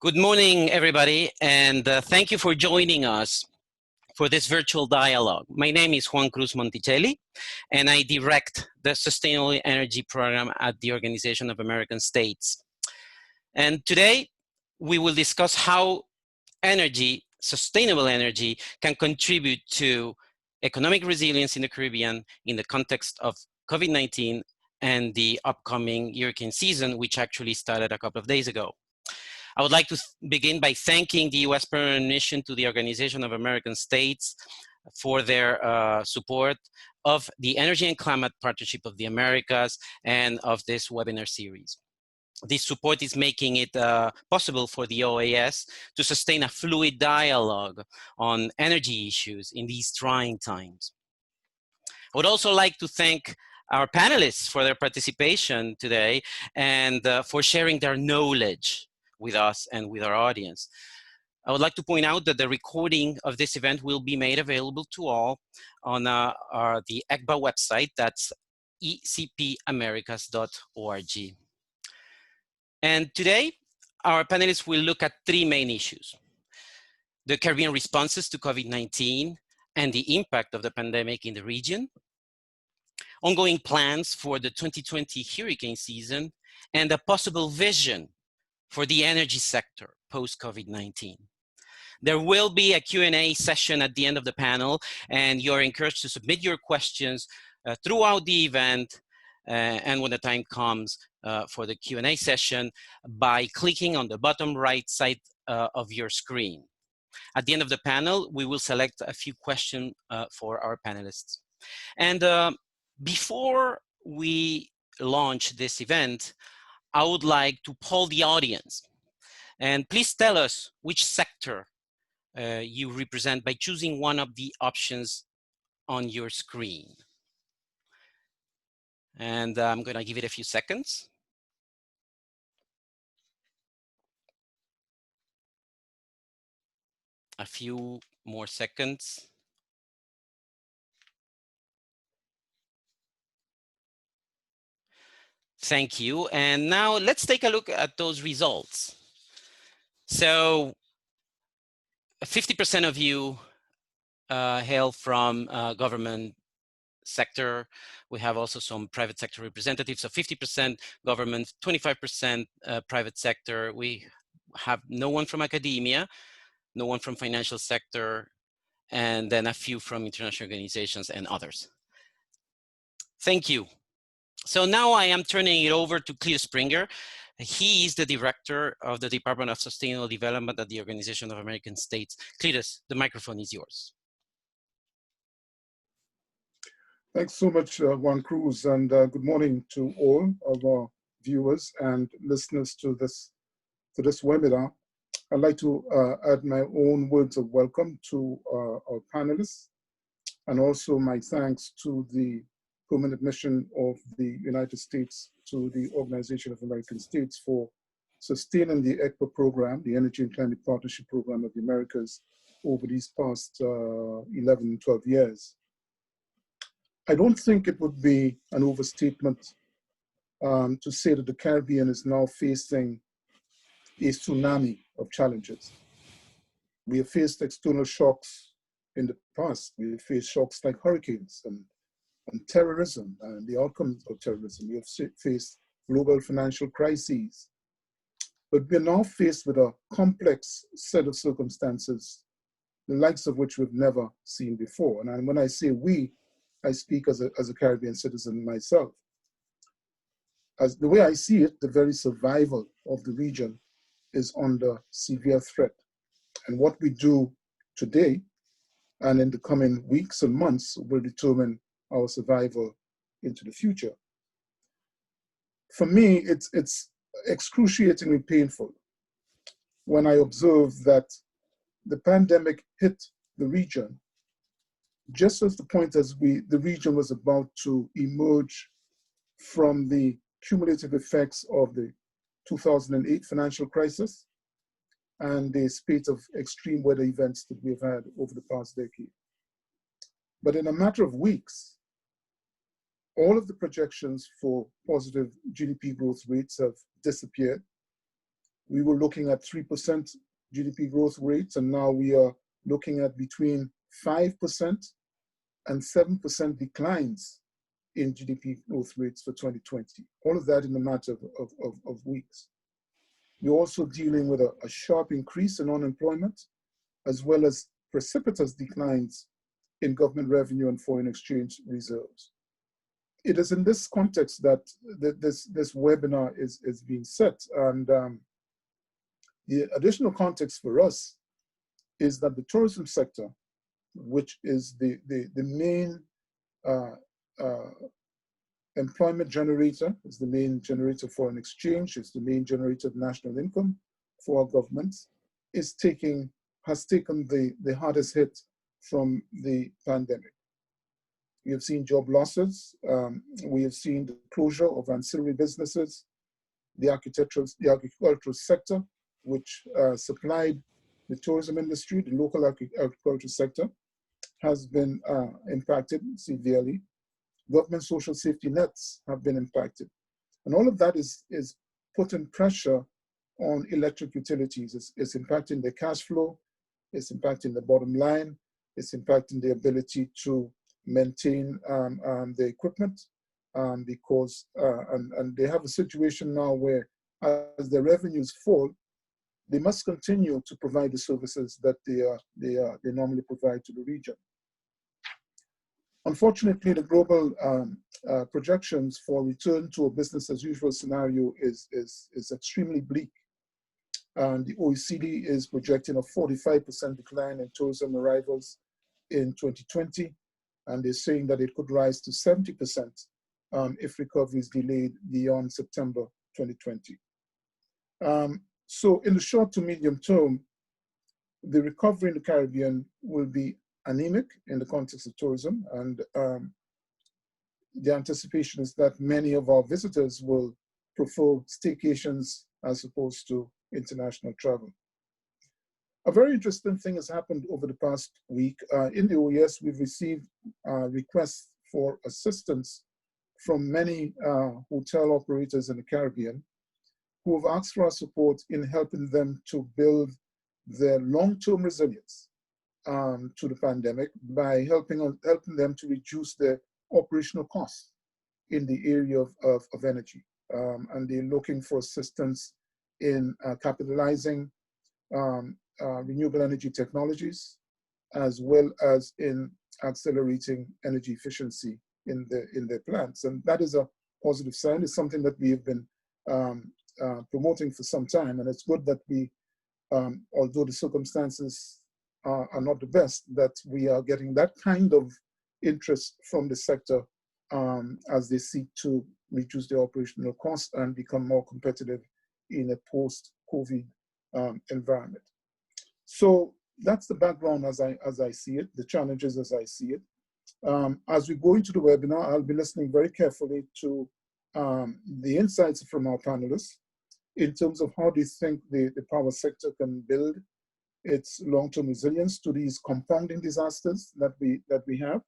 Good morning, everybody, and thank you for joining us for this virtual dialogue. My name is Juan Cruz Monticelli, and I direct the Sustainable Energy Program at the Organization of American States. And today, we will discuss how energy, sustainable energy, can contribute to economic resilience in the Caribbean in the context of COVID-19 and the upcoming hurricane season, which actually started a couple of days ago. I would like to begin by thanking the U.S. Permanent Mission to the Organization of American States for their support of the Energy and Climate Partnership of the Americas and of this webinar series. This support is making it possible for the OAS to sustain a fluid dialogue on energy issues in these trying times. I would also like to thank our panelists for their participation today and for sharing their knowledge with us and with our audience. I would like to point out that the recording of this event will be made available to all on the ECBA website, that's ecpamericas.org. And today, our panelists will look at three main issues: the Caribbean responses to COVID-19 and the impact of the pandemic in the region, ongoing plans for the 2020 hurricane season, and a possible vision for the energy sector post-COVID-19. There will be a Q&A session at the end of the panel, and you're encouraged to submit your questions throughout the event and when the time comes for the Q&A session by clicking on the bottom right side of your screen. At the end of the panel, we will select a few questions for our panelists. And before we launch this event, I would like to poll the audience. And please tell us which sector you represent by choosing one of the options on your screen. And I'm going to give it a few seconds. A few more seconds. Thank you. And now let's take a look at those results. So 50% of you hail from government sector. We have also some private sector representatives. So 50% government, 25% private sector. We have no one from academia, no one from financial sector, and then a few from international organizations and others. Thank you. So now I am turning it over to Cletus Springer. He is the director of the Department of Sustainable Development at the Organization of American States. Cletus, the microphone is yours. Thanks so much, Juan Cruz, and good morning to all of our viewers and listeners to this webinar. I'd like to add my own words of welcome to our panelists, and also my thanks to the Permanent Mission of the United States to the Organization of American States for sustaining the ECPA program, the Energy and Climate Partnership Program of the Americas, over these past 11, 12 years. I don't think it would be an overstatement to say that the Caribbean is now facing a tsunami of challenges. We have faced external shocks in the past. We have faced shocks like hurricanes and terrorism and the outcomes of terrorism. We have faced global financial crises. But we're now faced with a complex set of circumstances, the likes of which we've never seen before. And when I say we, I speak as a Caribbean citizen myself. As the way I see it, the very survival of the region is under severe threat. And what we do today and in the coming weeks and months will determine our survival into the future. For me, it's excruciatingly painful when I observe that the pandemic hit the region just at the point as the region was about to emerge from the cumulative effects of the 2008 financial crisis and the spate of extreme weather events that we've had over the past decade. But in a matter of weeks, all of the projections for positive GDP growth rates have disappeared. we were looking at 3% GDP growth rates, and now we are looking at between 5% and 7% declines in GDP growth rates for 2020. All of that in a matter of weeks. We're also dealing with a sharp increase in unemployment, as well as precipitous declines in government revenue and foreign exchange reserves. It is in this context that this webinar is being set. And the additional context for us is that the tourism sector, which is the main employment generator, is the main generator of foreign exchange, is the main generator of national income for our governments, has taken the hardest hit from the pandemic. We have seen job losses. We have seen the closure of ancillary businesses. The agricultural sector, which supplied the tourism industry, the local agricultural sector, has been impacted severely. Government social safety nets have been impacted. And all of that is putting pressure on electric utilities. It's impacting the cash flow, it's impacting the bottom line, it's impacting the ability to maintain the equipment, because and they have a situation now where as the revenues fall, they must continue to provide the services that they normally provide to the region. Unfortunately, the global projections for return to a business as usual scenario is extremely bleak. And the OECD is projecting a 45% decline in tourism arrivals in 2020. And they're saying that it could rise to 70% if recovery is delayed beyond September 2020. So in the short to medium term, the recovery in the Caribbean will be anemic in the context of tourism. And the anticipation is that many of our visitors will prefer staycations as opposed to international travel. A very interesting thing has happened over the past week. In the OES, we've received requests for assistance from many hotel operators in the Caribbean who have asked for our support in helping them to build their long-term resilience to the pandemic by helping them to reduce their operational costs in the area of energy. And they're looking for assistance in capitalizing renewable energy technologies, as well as in accelerating energy efficiency in their plants. And that is a positive sign. It's something that we have been promoting for some time. And it's good that we, although the circumstances are not the best, that we are getting that kind of interest from the sector as they seek to reduce their operational costs and become more competitive in a post-COVID environment. So that's the background as I see it, the challenges as I see it. As we go into the webinar, I'll be listening very carefully to the insights from our panelists in terms of how they think the power sector can build its long-term resilience to these compounding disasters that we have,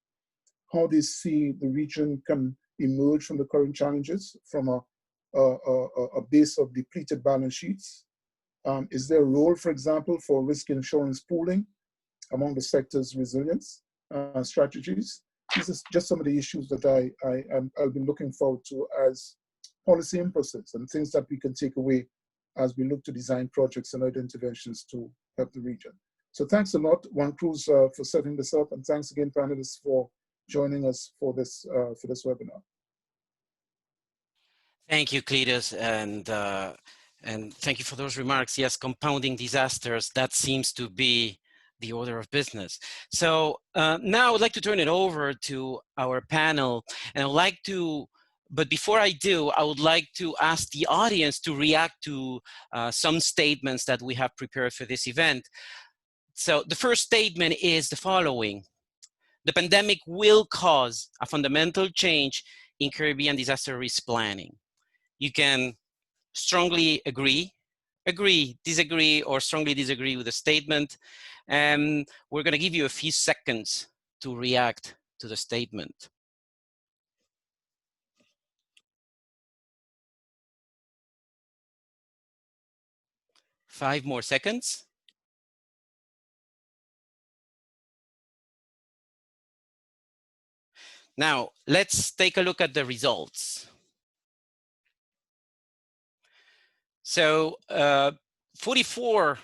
how they see the region can emerge from the current challenges from a base of depleted balance sheets. Is there a role, for example, for risk insurance pooling among the sector's resilience strategies? These are just some of the issues that I'll be looking forward to as policy impulses and things that we can take away as we look to design projects and other interventions to help the region. So thanks a lot, Juan Cruz, for setting this up, and thanks again, panelists, for joining us for this webinar. Thank you, Cletus, and thank you for those remarks. Yes, compounding disasters, that seems to be the order of business. So now I would like to turn it over to our panel, and I'd like to, but before I do, I would like to ask the audience to react to some statements that we have prepared for this event. So the first statement is the following: the pandemic will cause a fundamental change in Caribbean disaster risk planning. You can strongly agree, disagree, or strongly disagree with the statement. And we're going to give you a few seconds to react to the statement. 5 more seconds. Now, let's take a look at the results. So 44%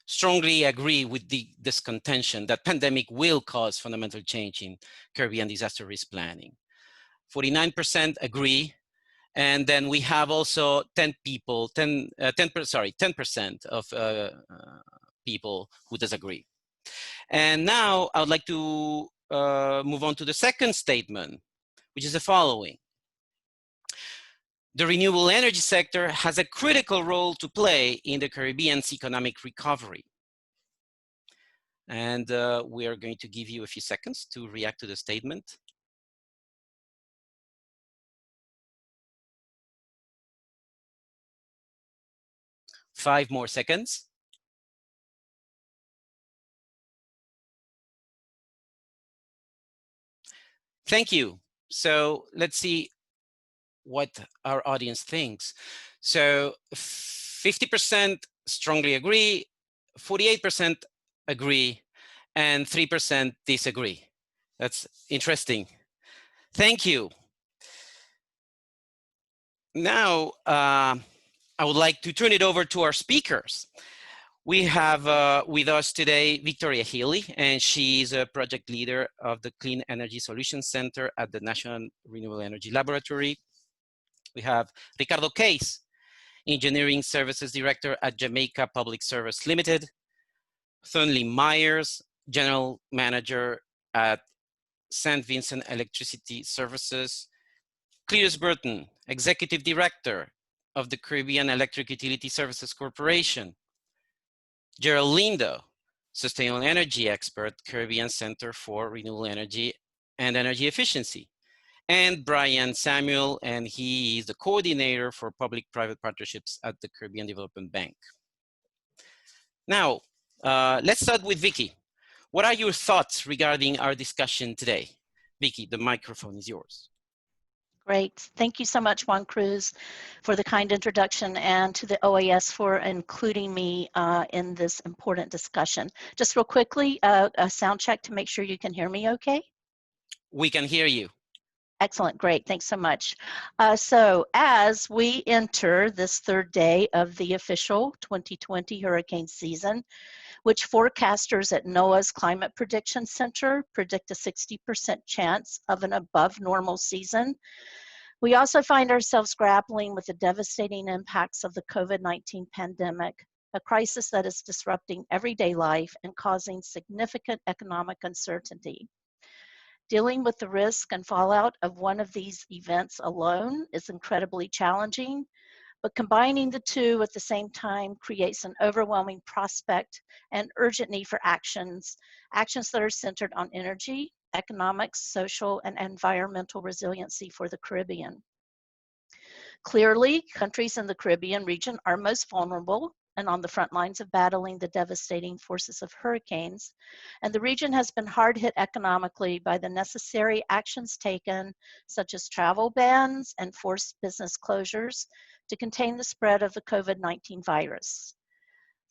strongly agree with this contention that pandemic will cause fundamental change in Caribbean disaster risk planning. 49% agree. And then we have also 10% of people who disagree. And now I would like to move on to the second statement, which is the following. The renewable energy sector has a critical role to play in the Caribbean's economic recovery. And we are going to give you a few seconds to react to the statement. Five more seconds. Thank you. So let's see what our audience thinks. So 50% strongly agree, 48% agree, and 3% disagree. That's interesting. Thank you. Now, I would like to turn it over to our speakers. We have with us today Victoria Healey, and she's a project leader of the Clean Energy Solutions Center at the National Renewable Energy Laboratory. We have Ricardo Case, Engineering Services Director at Jamaica Public Service Limited. Thornley Myers, General Manager at St. Vincent Electricity Services. Cletus Bertin, Executive Director of the Caribbean Electric Utility Services Corporation. Gerald Lindo, Sustainable Energy Expert, Caribbean Center for Renewable Energy and Energy Efficiency. And Brian Samuel, and he is the coordinator for public-private partnerships at the Caribbean Development Bank. Now, let's start with Vicky. What are your thoughts regarding our discussion today? Vicky, the microphone is yours. Great. Thank you so much, Juan Cruz, for the kind introduction, and to the OAS for including me in this important discussion. Just real quickly, a sound check to make sure you can hear me okay? We can hear you. Excellent, great, thanks so much. So as we enter this third day of the official 2020 hurricane season, which forecasters at NOAA's Climate Prediction Center predict a 60% chance of an above normal season, we also find ourselves grappling with the devastating impacts of the COVID-19 pandemic, a crisis that is disrupting everyday life and causing significant economic uncertainty. Dealing with the risk and fallout of one of these events alone is incredibly challenging, but combining the two at the same time creates an overwhelming prospect and urgent need for actions that are centered on energy, economics, social, and environmental resiliency for the Caribbean. Clearly, countries in the Caribbean region are most vulnerable and on the front lines of battling the devastating forces of hurricanes, and the region has been hard hit economically by the necessary actions taken, such as travel bans and forced business closures, to contain the spread of the COVID-19 virus.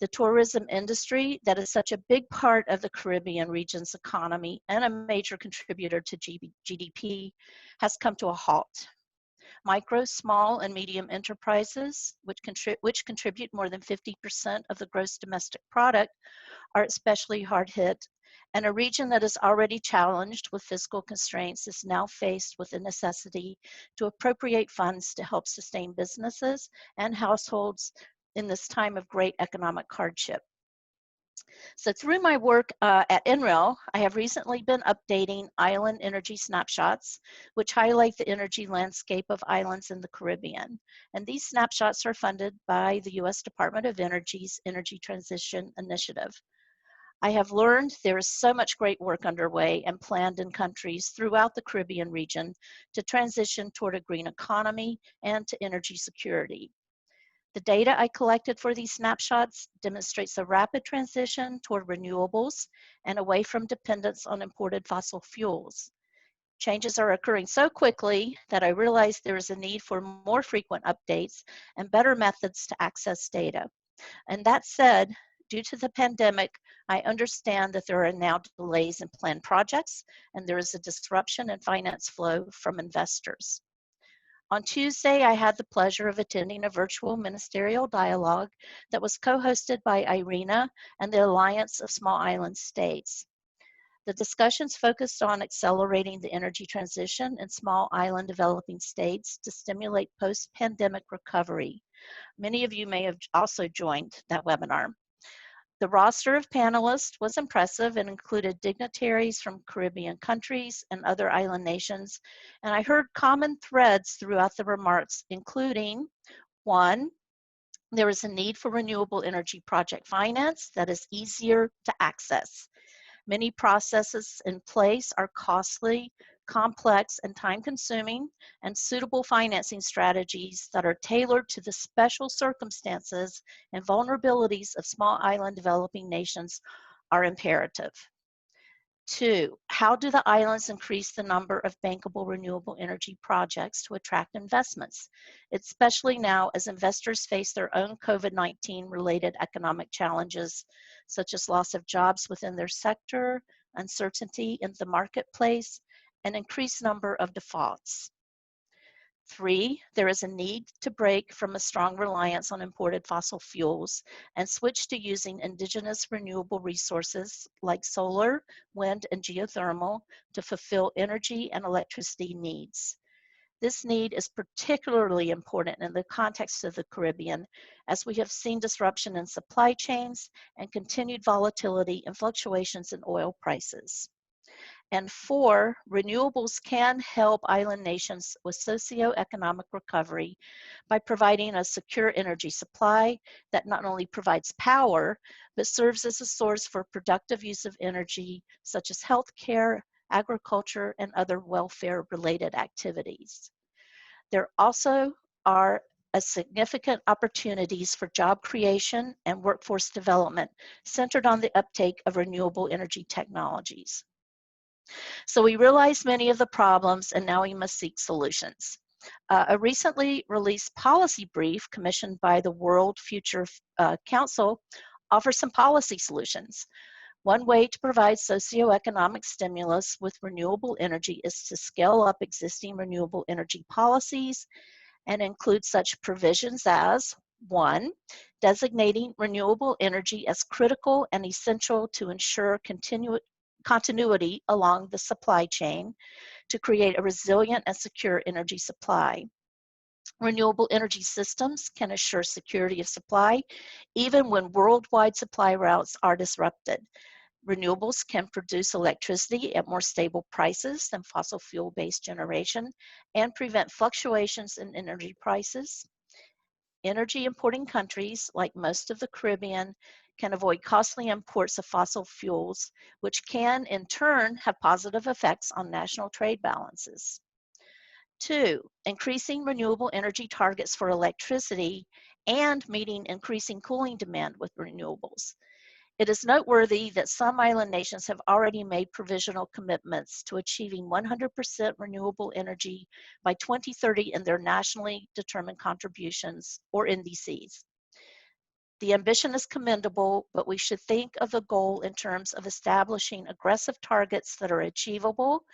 The tourism industry, that is such a big part of the Caribbean region's economy and a major contributor to GDP, has come to a halt. Micro, small, and medium enterprises, which contribute more than 50% of the gross domestic product, are especially hard hit, and a region that is already challenged with fiscal constraints is now faced with the necessity to appropriate funds to help sustain businesses and households in this time of great economic hardship. So through my work at NREL, I have recently been updating island energy snapshots, which highlight the energy landscape of islands in the Caribbean. And these snapshots are funded by the U.S. Department of Energy's Energy Transition Initiative. I have learned there is so much great work underway and planned in countries throughout the Caribbean region to transition toward a green economy and to energy security. The data I collected for these snapshots demonstrates a rapid transition toward renewables and away from dependence on imported fossil fuels. Changes are occurring so quickly that I realize there is a need for more frequent updates and better methods to access data. And that said, due to the pandemic, I understand that there are now delays in planned projects, and there is a disruption in finance flow from investors. On Tuesday, I had the pleasure of attending a virtual ministerial dialogue that was co-hosted by IRENA and the Alliance of Small Island States. The discussions focused on accelerating the energy transition in small island developing states to stimulate post-pandemic recovery. Many of you may have also joined that webinar. The roster of panelists was impressive and included dignitaries from Caribbean countries and other island nations, and I heard common threads throughout the remarks, including, one, there is a need for renewable energy project finance that is easier to access. Many processes in place are costly, complex, and time-consuming, and suitable financing strategies that are tailored to the special circumstances and vulnerabilities of small island developing nations are imperative. Two, how do the islands increase the number of bankable renewable energy projects to attract investments, especially now as investors face their own COVID-19 related economic challenges, such as loss of jobs within their sector, uncertainty in the marketplace, and increased number of defaults. Three, there is a need to break from a strong reliance on imported fossil fuels and switch to using indigenous renewable resources like solar, wind, and geothermal to fulfill energy and electricity needs. This need is particularly important in the context of the Caribbean, as we have seen disruption in supply chains and continued volatility and fluctuations in oil prices. And four, renewables can help island nations with socioeconomic recovery by providing a secure energy supply that not only provides power, but serves as a source for productive use of energy, such as healthcare, agriculture, and other welfare-related activities. There also are significant opportunities for job creation and workforce development centered on the uptake of renewable energy technologies. So we realize many of the problems, and now we must seek solutions. A recently released policy brief commissioned by the World Future Council offers some policy solutions. One way to provide socioeconomic stimulus with renewable energy is to scale up existing renewable energy policies and include such provisions as, one, designating renewable energy as critical and essential to ensure continuity along the supply chain to create a resilient and secure energy supply. Renewable energy systems can assure security of supply even when worldwide supply routes are disrupted. Renewables can produce electricity at more stable prices than fossil fuel-based generation and prevent fluctuations in energy prices. Energy importing countries, like most of the Caribbean, can avoid costly imports of fossil fuels, which can, in turn, have positive effects on national trade balances. Two, increasing renewable energy targets for electricity and meeting increasing cooling demand with renewables. It is noteworthy that some island nations have already made provisional commitments to achieving 100% renewable energy by 2030 in their nationally determined contributions, or NDCs. The ambition is commendable, but we should think of the goal in terms of establishing aggressive targets that are achievable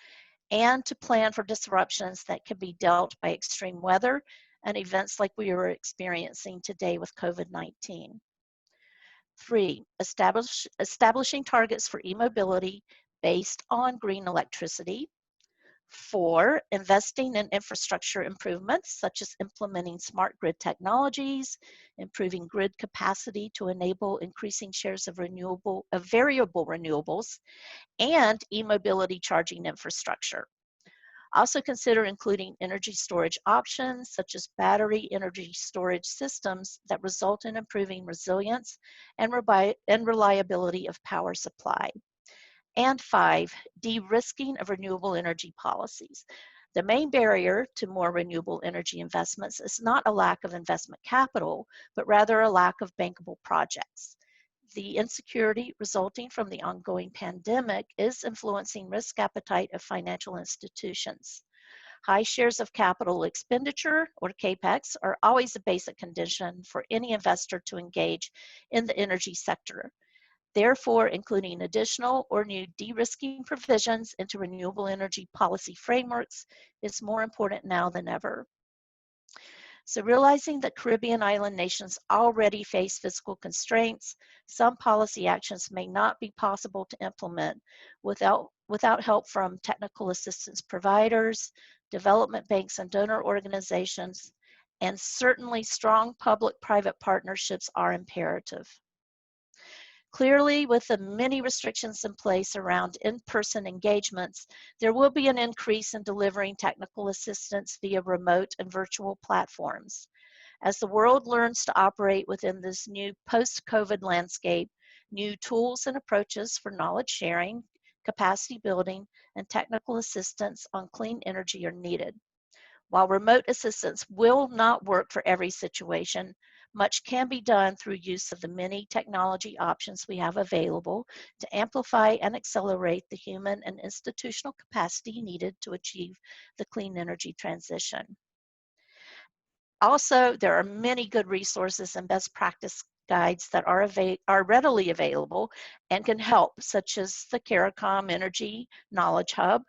and to plan for disruptions that can be dealt by extreme weather and events like we are experiencing today with COVID-19. Three, establishing targets for e-mobility based on green electricity. Four, investing in infrastructure improvements such as implementing smart grid technologies, improving grid capacity to enable increasing shares of variable renewables, and e-mobility charging infrastructure. Also consider including energy storage options such as battery energy storage systems that result in improving resilience and reliability of power supply. And five, de-risking of renewable energy policies. The main barrier to more renewable energy investments is not a lack of investment capital, but rather a lack of bankable projects. The insecurity resulting from the ongoing pandemic is influencing risk appetite of financial institutions. High shares of capital expenditure, or CAPEX, are always a basic condition for any investor to engage in the energy sector. Therefore, including additional or new de-risking provisions into renewable energy policy frameworks is more important now than ever. So realizing that Caribbean island nations already face fiscal constraints, some policy actions may not be possible to implement without help from technical assistance providers, development banks and donor organizations, and certainly strong public-private partnerships are imperative. Clearly, with the many restrictions in place around in-person engagements, there will be an increase in delivering technical assistance via remote and virtual platforms. As the world learns to operate within this new post-COVID landscape, new tools and approaches for knowledge sharing, capacity building, and technical assistance on clean energy are needed. While remote assistance will not work for every situation, much can be done through use of the many technology options we have available to amplify and accelerate the human and institutional capacity needed to achieve the clean energy transition. Also, there are many good resources and best practice guides that are readily available and can help, such as the CARICOM Energy Knowledge Hub,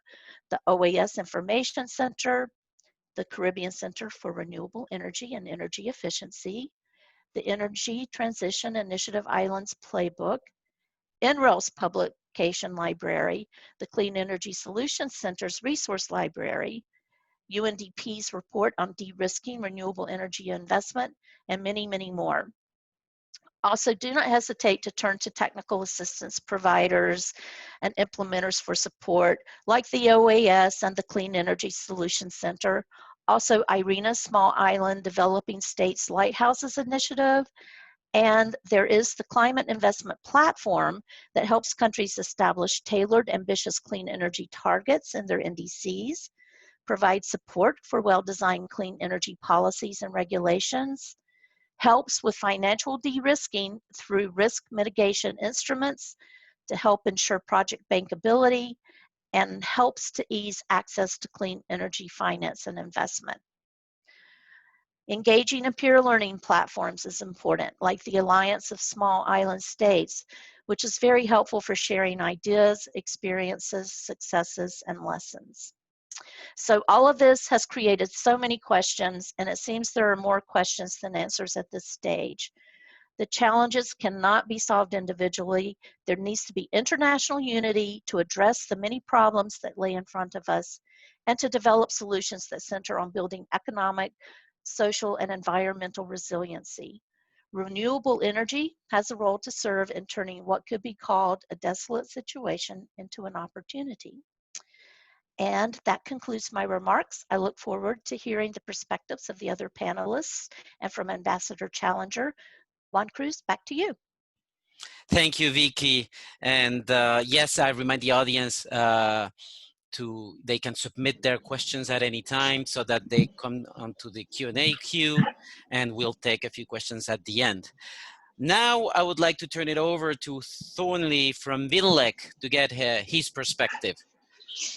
the OAS Information Center, the Caribbean Center for Renewable Energy and Energy Efficiency, the Energy Transition Initiative Islands Playbook, NREL's Publication Library, the Clean Energy Solutions Center's Resource Library, UNDP's report on de-risking renewable energy investment, and many, many more. Also, do not hesitate to turn to technical assistance providers and implementers for support, like the OAS and the Clean Energy Solutions Center. Also, IRENA's Small Island Developing States Lighthouses Initiative, and there is the Climate Investment Platform that helps countries establish tailored, ambitious clean energy targets in their NDCs, provides support for well-designed clean energy policies and regulations, helps with financial de-risking through risk mitigation instruments to help ensure project bankability, and helps to ease access to clean energy finance and investment. Engaging in peer learning platforms is important, like the Alliance of Small Island States, which is very helpful for sharing ideas, experiences, successes, and lessons. So all of this has created so many questions, and it seems there are more questions than answers at this stage. The challenges cannot be solved individually. There needs to be international unity to address the many problems that lay in front of us and to develop solutions that center on building economic, social, and environmental resiliency. Renewable energy has a role to serve in turning what could be called a desolate situation into an opportunity. And that concludes my remarks. I look forward to hearing the perspectives of the other panelists and from Ambassador Challenger. Juan Cruz, back to you. Thank you, Vicky. And yes, I remind the audience they can submit their questions at any time so that they come onto the Q&A queue, and we'll take a few questions at the end. Now, I would like to turn it over to Thornley from VINLEC to get his perspective.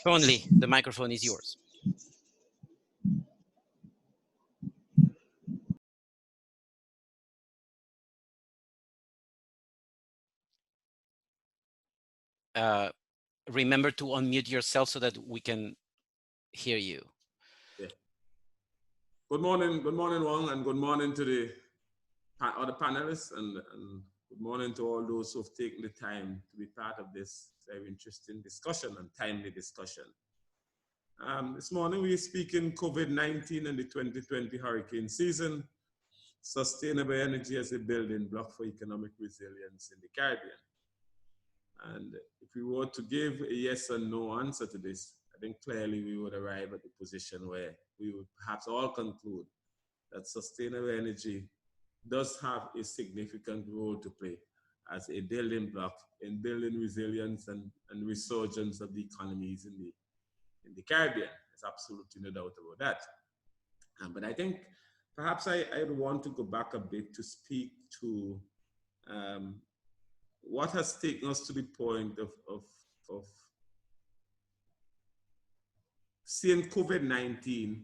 Thornley, the microphone is yours. Remember to unmute yourself so that we can hear you. Yeah. Good morning, Juan, and good morning to the other panelists, and good morning to all those who've taken the time to be part of this very interesting discussion and timely discussion. This morning we're speaking COVID-19 and the 2020 hurricane season, sustainable energy as a building block for economic resilience in the Caribbean. And if we were to give a yes or no answer to this, I think clearly we would arrive at the position where we would perhaps all conclude that sustainable energy does have a significant role to play as a building block in building resilience and resurgence of the economies in the Caribbean. There's absolutely no doubt about that. But I think perhaps I'd want to go back a bit to speak to what has taken us to the point of seeing COVID-19,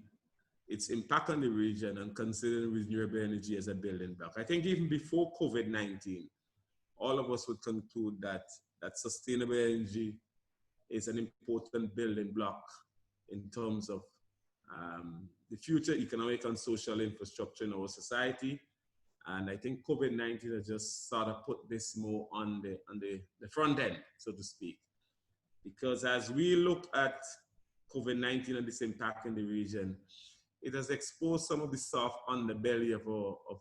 its impact on the region, and considering renewable energy as a building block. I think even before COVID-19, all of us would conclude that sustainable energy is an important building block in terms of the future economic and social infrastructure in our society. And I think COVID-19 has just sort of put this more on the front end, so to speak. Because as we look at COVID-19 and its impact in the region, it has exposed some of the soft underbelly of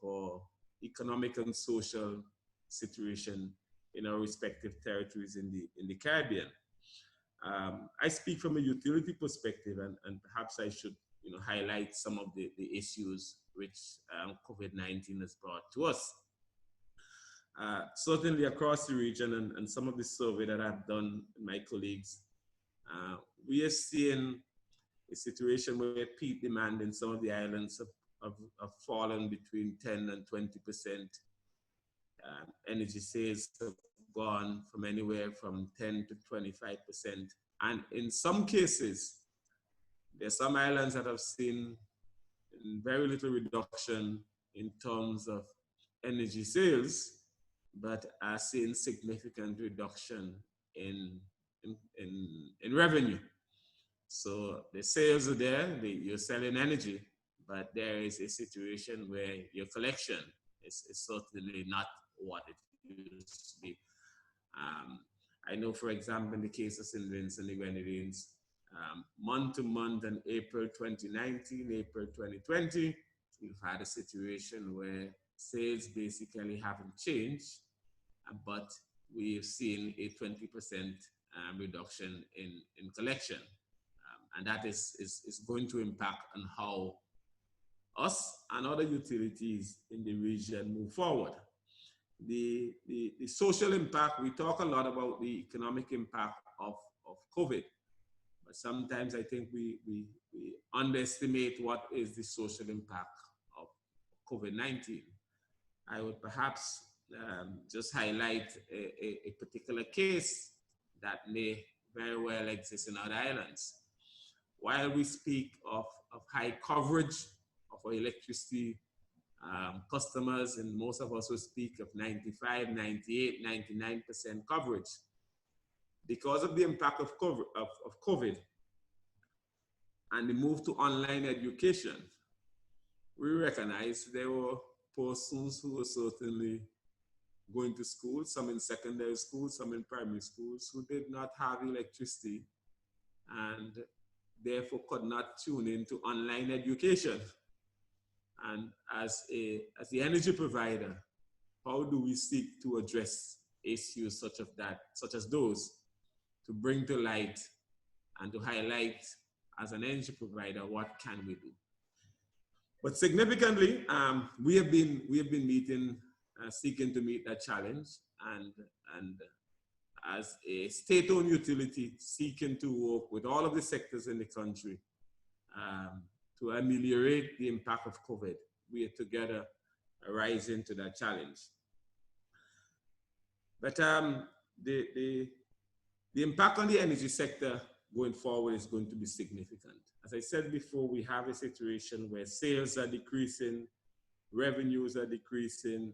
our economic and social situation in our respective territories in the Caribbean. I speak from a utility perspective, and perhaps I should highlight some of the issues which COVID-19 has brought to us. Certainly across the region, and some of the survey that I've done with my colleagues, we are seeing a situation where peak demand in some of the islands have fallen between 10 and 20%. Energy sales have gone from anywhere from 10 to 25%. And in some cases, there are some islands that have seen very little reduction in terms of energy sales, but are seeing significant reduction in revenue. So the sales are there, you're selling energy, but there is a situation where your collection is certainly not what it used to be. I know, for example, in the case of St. Vincent and the Grenadines, month to month in April 2019, April 2020, we've had a situation where sales basically haven't changed, but we've seen a 20% reduction in collection. And that is going to impact on how us and other utilities in the region move forward. The social impact, we talk a lot about the economic impact of COVID, but sometimes I think we underestimate what is the social impact of COVID-19. I would perhaps just highlight a particular case that may very well exist in other islands. While we speak of high coverage of our electricity customers, and most of us will speak of 95, 98, 99% coverage, because of the impact of COVID and the move to online education, we recognize there were persons who were certainly going to school, some in secondary school, some in primary schools, who did not have electricity and therefore could not tune into online education. And as the energy provider, how do we seek to address issues such as those, to bring to light and to highlight as an energy provider, what can we do? But significantly, we have been meeting, seeking to meet that challenge, and as a state-owned utility, seeking to work with all of the sectors in the country to ameliorate the impact of COVID. We are together rising to that challenge. But the impact on the energy sector going forward is going to be significant. As I said before, we have a situation where sales are decreasing, revenues are decreasing,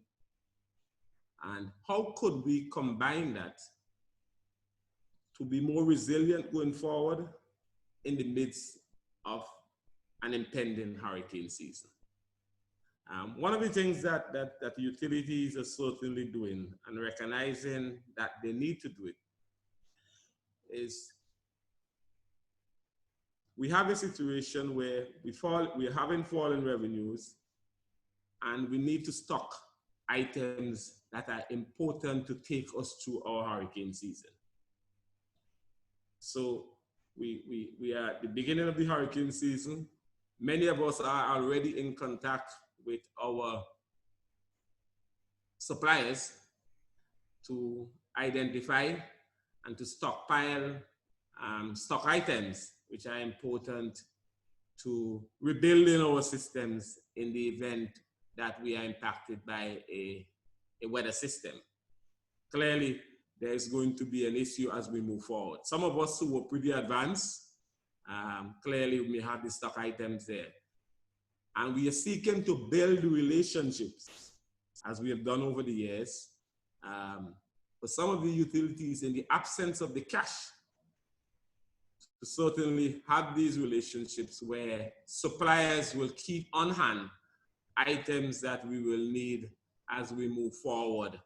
and how could we combine that to be more resilient going forward in the midst of an impending hurricane season? One of the things that utilities are certainly doing, and recognizing that they need to do it, is we have a situation where we're having fallen revenues, and we need to stock items that are important to take us through our hurricane season. So we are at the beginning of the hurricane season. Many of us are already in contact with our suppliers to identify and to stockpile stock items which are important to rebuilding our systems in the event that we are impacted by a weather system. Clearly, there is going to be an issue as we move forward. Some of us who were pretty advanced Clearly, we may have the stock items there. And we are seeking to build relationships, as we have done over the years, for some of the utilities in the absence of the cash, to certainly have these relationships where suppliers will keep on hand items that we will need as we move forward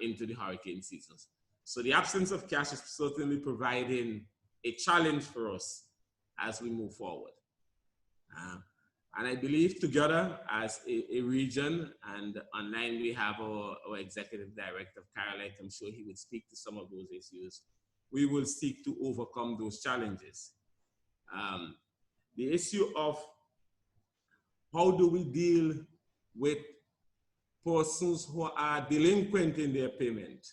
into the hurricane seasons. So the absence of cash is certainly providing a challenge for us as we move forward. And I believe together as a region, and online we have our executive director of CARILEC, I'm sure he would speak to some of those issues. We will seek to overcome those challenges. The issue of how do we deal with persons who are delinquent in their payment?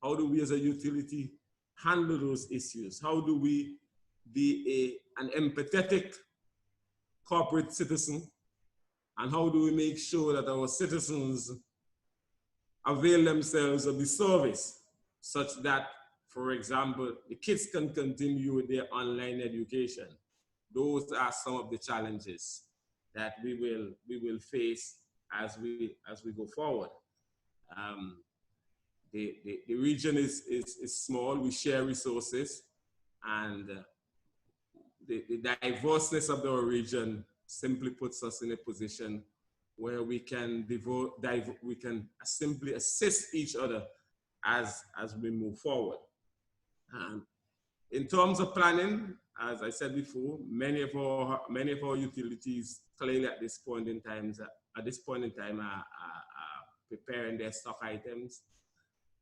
How do we as a utility handle those issues? How do we be an empathetic corporate citizen? And how do we make sure that our citizens avail themselves of the service such that, for example, the kids can continue with their online education? Those are some of the challenges that we will face as we go forward. The region is small. We share resources, and the diverseness of our region simply puts us in a position where we can simply assist each other as we move forward. In terms of planning, as I said before, many of our utilities clearly at this point in time are preparing their stock items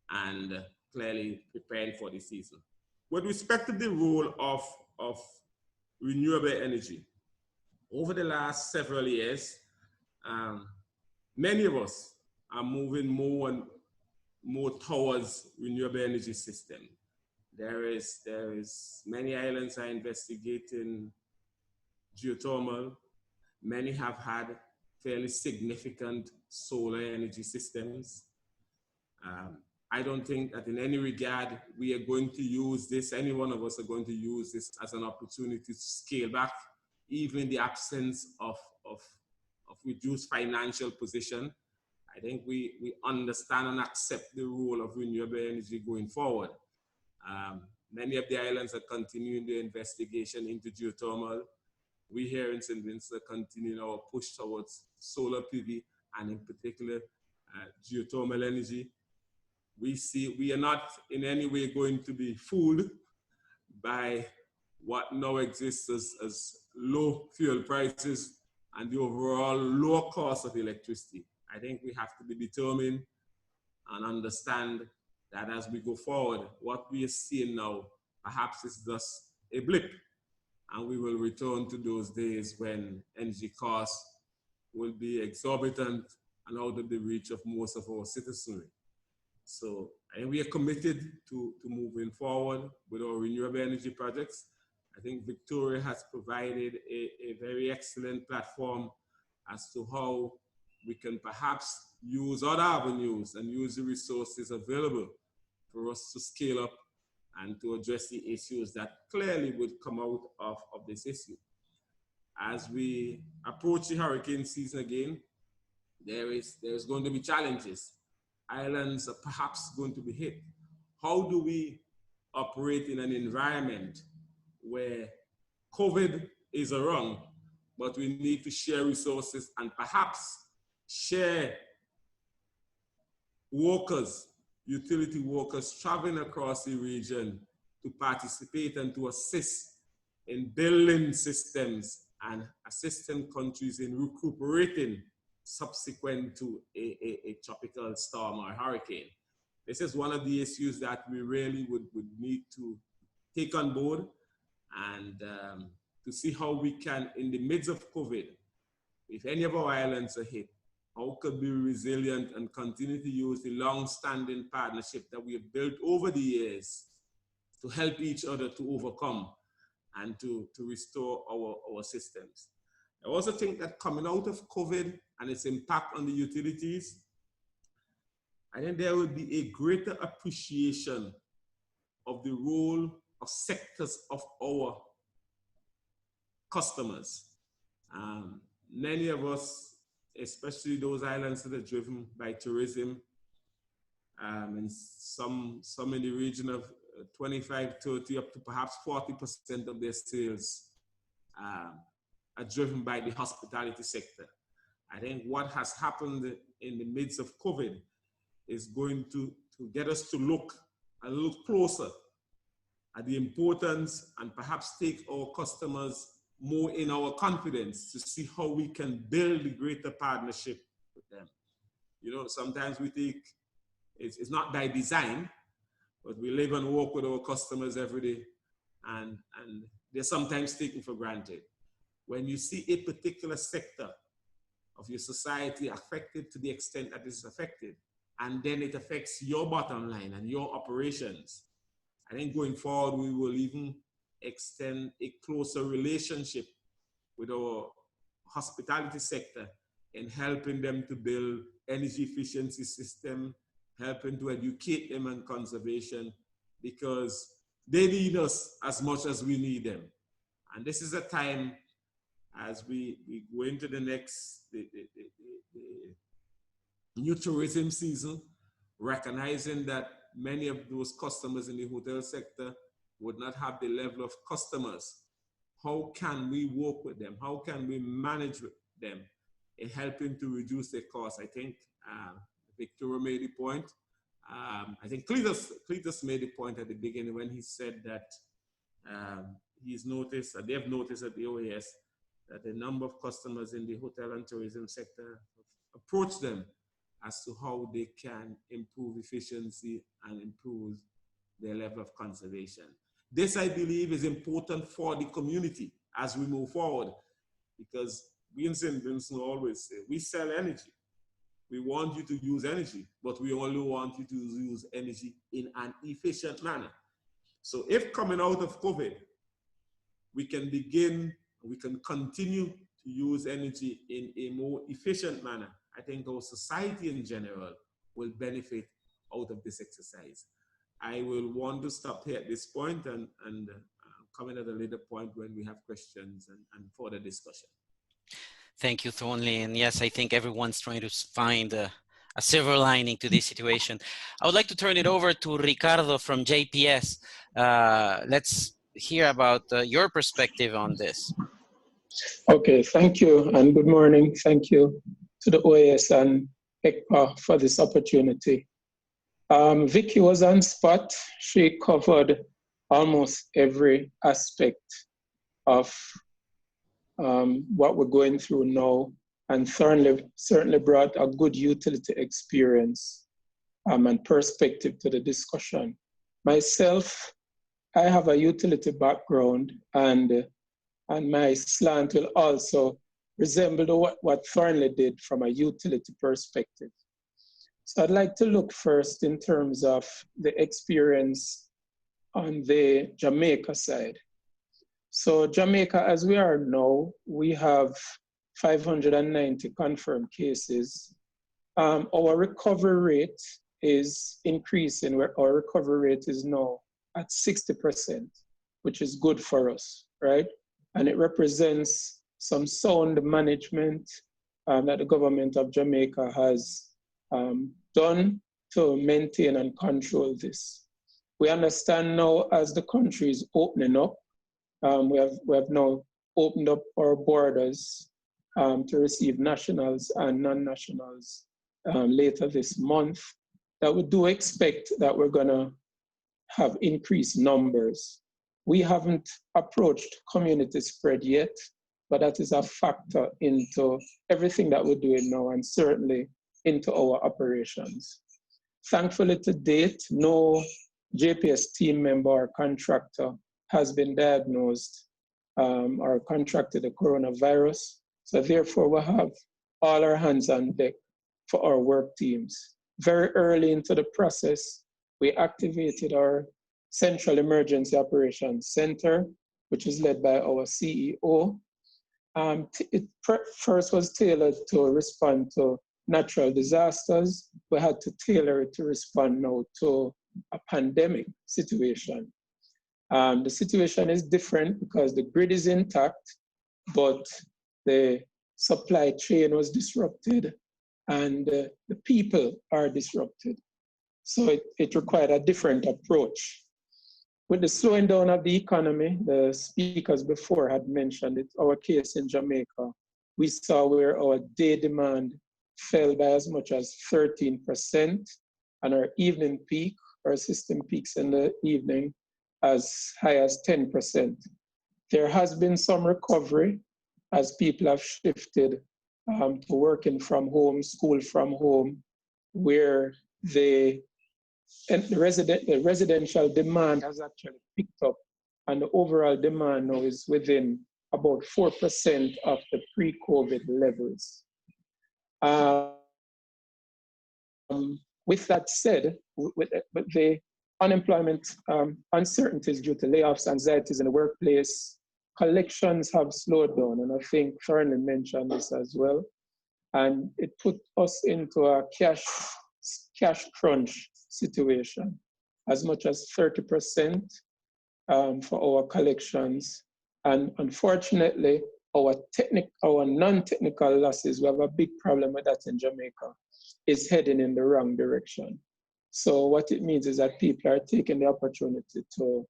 and clearly preparing for the season. With respect to the role of renewable energy, over the last several years, many of us are moving more and more towards renewable energy system. There is many islands are investigating geothermal. Many have had fairly significant solar energy systems. I don't think that in any regard we are going to use this, any one of us are going to use this as an opportunity to scale back, even in the absence of reduced financial position. I think we understand and accept the role of renewable energy going forward. Many of the islands are continuing their investigation into geothermal. We here in St. Vincent are continuing our push towards solar PV and in particular geothermal energy. We are not in any way going to be fooled by what now exists as low fuel prices and the overall low cost of electricity. I think we have to be determined and understand that as we go forward, what we are seeing now perhaps is just a blip, and we will return to those days when energy costs will be exorbitant and out of the reach of most of our citizenry. So I think we are committed to moving forward with our renewable energy projects. I think Victoria has provided a very excellent platform as to how we can perhaps use other avenues and use the resources available for us to scale up and to address the issues that clearly would come out of this issue. As we approach the hurricane season again, there's going to be challenges. Islands are perhaps going to be hit. How do we operate in an environment where COVID is around, but we need to share resources and perhaps share workers, utility workers traveling across the region to participate and to assist in building systems and assisting countries in recuperating subsequent to a tropical storm or hurricane. This is one of the issues that we really would need to take on board and to see how we can, in the midst of COVID, if any of our islands are hit, how could we be resilient and continue to use the long-standing partnership that we have built over the years to help each other to overcome and to restore our systems. I also think that coming out of COVID and its impact on the utilities, I think there will be a greater appreciation of the role of sectors of our customers. Many of us, especially those islands that are driven by tourism, and some in the region of 25, 30, up to perhaps 40% of their sales are driven by the hospitality sector. I think what has happened in the midst of COVID is going to get us to look a little closer at the importance and perhaps take our customers more in our confidence to see how we can build a greater partnership with them. You know, sometimes we think it's not by design, but we live and work with our customers every day, and they're sometimes taken for granted. When you see a particular sector of your society affected to the extent that it's affected, and then it affects your bottom line and your operations, I think going forward, we will even extend a closer relationship with our hospitality sector in helping them to build energy efficiency system, helping to educate them on conservation, because they need us as much as we need them. And this is a time as we go into the next, the new tourism season, recognizing that many of those customers in the hotel sector would not have the level of customers. How can we work with them? How can we manage with them in helping to reduce their costs? I think Victoria made the point. I think Cletus made the point at the beginning when he said that he's noticed, and they've noticed at the OAS, that the number of customers in the hotel and tourism sector approach them as to how they can improve efficiency and improve their level of conservation. This, I believe, is important for the community as we move forward, because we in St. Vincent always say, we sell energy. We want you to use energy, but we only want you to use energy in an efficient manner. So if coming out of COVID, we can continue to use energy in a more efficient manner, I think our society in general will benefit out of this exercise. I will want to stop here at this point and come in at a later point when we have questions and further discussion. Thank you, Thornley. And yes, I think everyone's trying to find a silver lining to this situation. I would like to turn it over to Ricardo from JPS. Let's hear about your perspective on this. Okay, thank you and good morning. Thank you to the OAS and ECPA for this opportunity. Vicky was on spot. She covered almost every aspect of what we're going through now, and Thornley certainly brought a good utility experience and perspective to the discussion. Myself, I have a utility background, and my slant will also resemble what Thornley did from a utility perspective. So I'd like to look first in terms of the experience on the Jamaica side. So Jamaica, as we are now, we have 590 confirmed cases. Our recovery rate is increasing, where our recovery rate is now at 60%, which is good for us, right? And it represents some sound management that the government of Jamaica has done to maintain and control this. We understand now, as the country is opening up, we have now opened up our borders to receive nationals and non-nationals later this month, that we do expect that we're gonna have increased numbers. We haven't approached community spread yet, but that is a factor into everything that we're doing now, and certainly into our operations. Thankfully, to date, no JPS team member or contractor has been diagnosed or contracted the coronavirus. So therefore, we have all our hands on deck for our work teams. Very early into the process, we activated our Central Emergency Operations Center, which is led by our CEO. It first was tailored to respond to natural disasters. We had to tailor it to respond now to a pandemic situation. The situation is different because the grid is intact, but the supply chain was disrupted and the people are disrupted. So it required a different approach. With the slowing down of the economy, the speakers before had mentioned it, our case in Jamaica, we saw where our day demand fell by as much as 13%, and our evening peak, our system peaks in the evening, as high as 10%. There has been some recovery as people have shifted to working from home, school from home, where the residential demand has actually picked up, and the overall demand now is within about 4% of the pre-COVID levels. With that said, with the unemployment uncertainties due to layoffs, anxieties in the workplace, collections have slowed down, and I think Thornley mentioned this as well. And it put us into a cash crunch situation, as much as 30% for our collections. And unfortunately, our non-technical losses, we have a big problem with that in Jamaica, is heading in the wrong direction. So what it means is that people are taking the opportunity to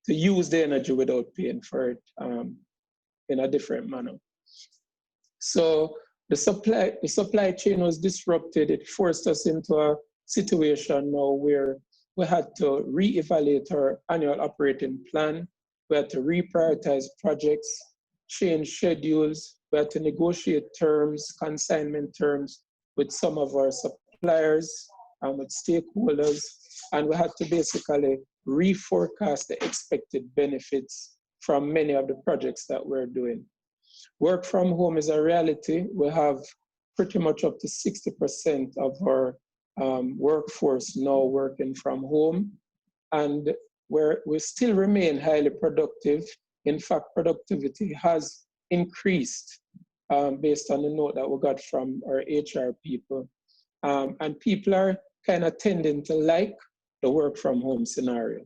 use the energy without paying for it in a different manner. So the supply chain was disrupted. It forced us into a situation now where we had to reevaluate our annual operating plan. We had to reprioritize projects, change schedules. We had to negotiate terms, consignment terms with some of our suppliers and with stakeholders. And we had to basically reforecast the expected benefits from many of the projects that we're doing. Work from home is a reality. We have pretty much up to 60% of our workforce now working from home, and we still remain highly productive. In fact, productivity has increased based on the note that we got from our HR people. And people are kind of tending to like the work from home scenario.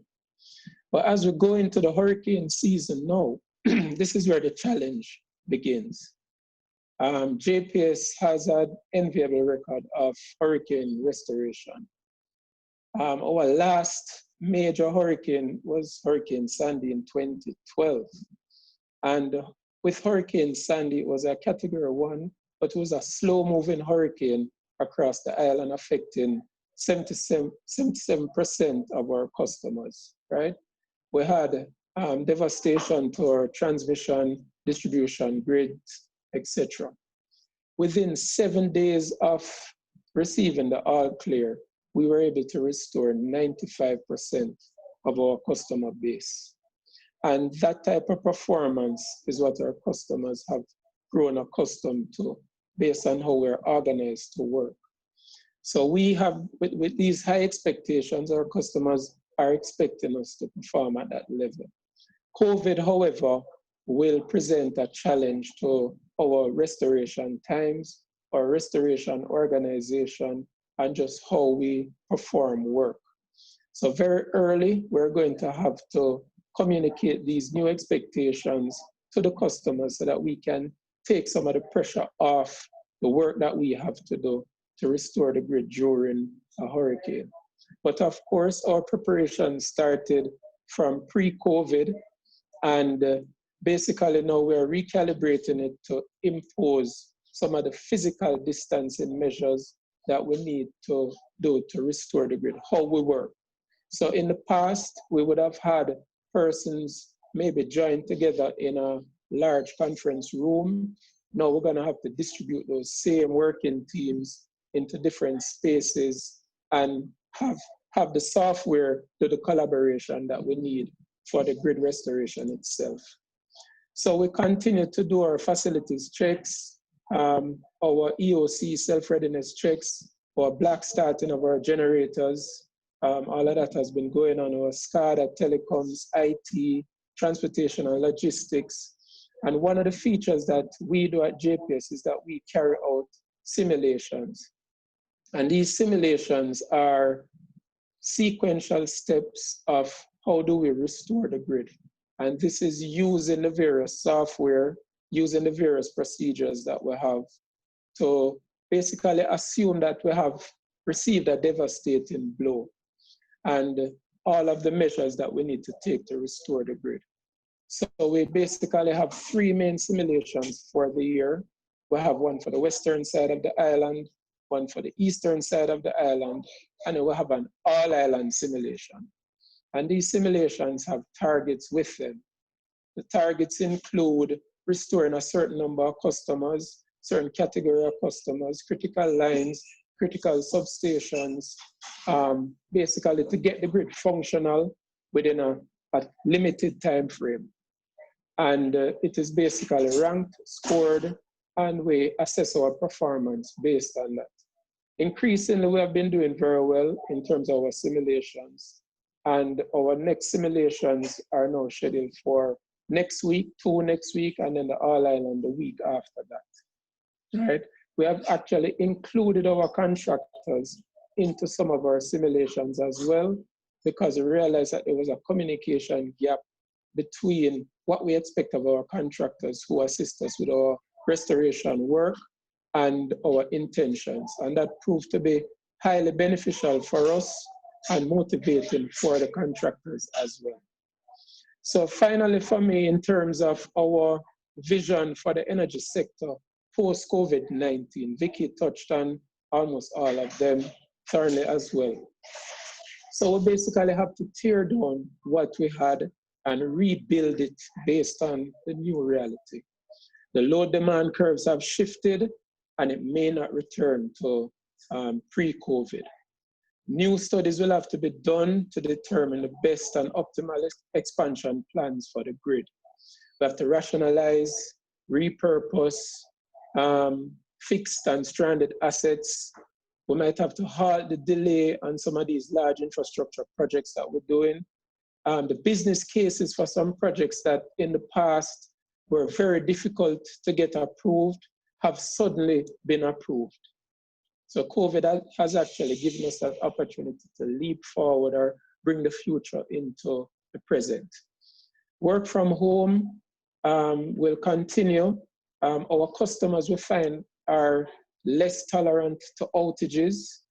But as we go into the hurricane season now, this is where the challenge begins. JPS has an enviable record of hurricane restoration. Our last major hurricane was Hurricane Sandy in 2012. And with Hurricane Sandy, it was a Category 1, but it was a slow-moving hurricane across the island, affecting 77% of our customers, right? We had devastation to our transmission, distribution grids, etc. Within 7 days of receiving the all clear, we were able to restore 95% of our customer base. And that type of performance is what our customers have grown accustomed to based on how we're organized to work. So we have, with these high expectations, our customers are expecting us to perform at that level. COVID, however, will present a challenge to our restoration times, our restoration organization, and just how we perform work. So very early, we're going to have to communicate these new expectations to the customers so that we can take some of the pressure off the work that we have to do to restore the grid during a hurricane. But of course, our preparation started from pre-COVID, and basically now we're recalibrating it to impose some of the physical distancing measures that we need to do to restore the grid, how we work. So in the past, we would have had persons maybe joined together in a large conference room. Now we're gonna have to distribute those same working teams into different spaces and have the software do the collaboration that we need for the grid restoration itself. So we continue to do our facilities checks, our EOC self-readiness checks, our black starting of our generators. All of that has been going on, our SCADA, telecoms, IT, transportation and logistics. And one of the features that we do at JPS is that we carry out simulations. And these simulations are sequential steps of how do we restore the grid. And this is using the various software, using the various procedures that we have to basically assume that we have received a devastating blow and all of the measures that we need to take to restore the grid. So we basically have 3 main simulations for the year. We have one for the western side of the island, one for the eastern side of the island, and then we have an all-island simulation. And these simulations have targets with them. The targets include restoring a certain number of customers, certain category of customers, critical lines, critical substations, basically to get the grid functional within a limited time frame. And it is basically ranked, scored, and we assess our performance based on that. Increasingly, we have been doing very well in terms of our simulations. And our next simulations are now scheduled for next week, 2 next week, and then the All Island the week after that, right? We have actually included our contractors into some of our simulations as well, because we realized that there was a communication gap between what we expect of our contractors who assist us with our restoration work and our intentions. And that proved to be highly beneficial for us and motivating for the contractors as well. So finally for me, in terms of our vision for the energy sector post-COVID-19, Vicky touched on almost all of them, Thornley as well. So we basically have to tear down what we had and rebuild it based on the new reality. The load demand curves have shifted and it may not return to pre-COVID. New studies will have to be done to determine the best and optimal expansion plans for the grid. We have to rationalize, repurpose, fixed and stranded assets. We might have to halt the delay on some of these large infrastructure projects that we're doing. The business cases for some projects that in the past were very difficult to get approved have suddenly been approved. So COVID has actually given us that opportunity to leap forward or bring the future into the present. Work from home will continue. Our customers, we find, are less tolerant to outages.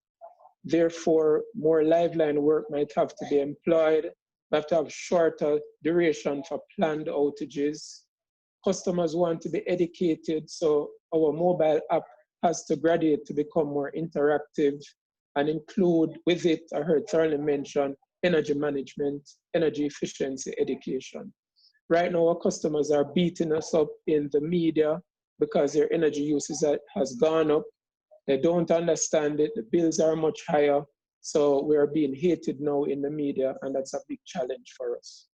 Therefore, more liveline work might have to be employed. We have to have shorter duration for planned outages. Customers want to be educated, so our mobile app has to graduate to become more interactive and include with it, I heard Thornley mention, energy management, energy efficiency education. Right now, our customers are beating us up in the media because their energy usage has gone up. They don't understand it, the bills are much higher, so we're being hated now in the media, and that's a big challenge for us.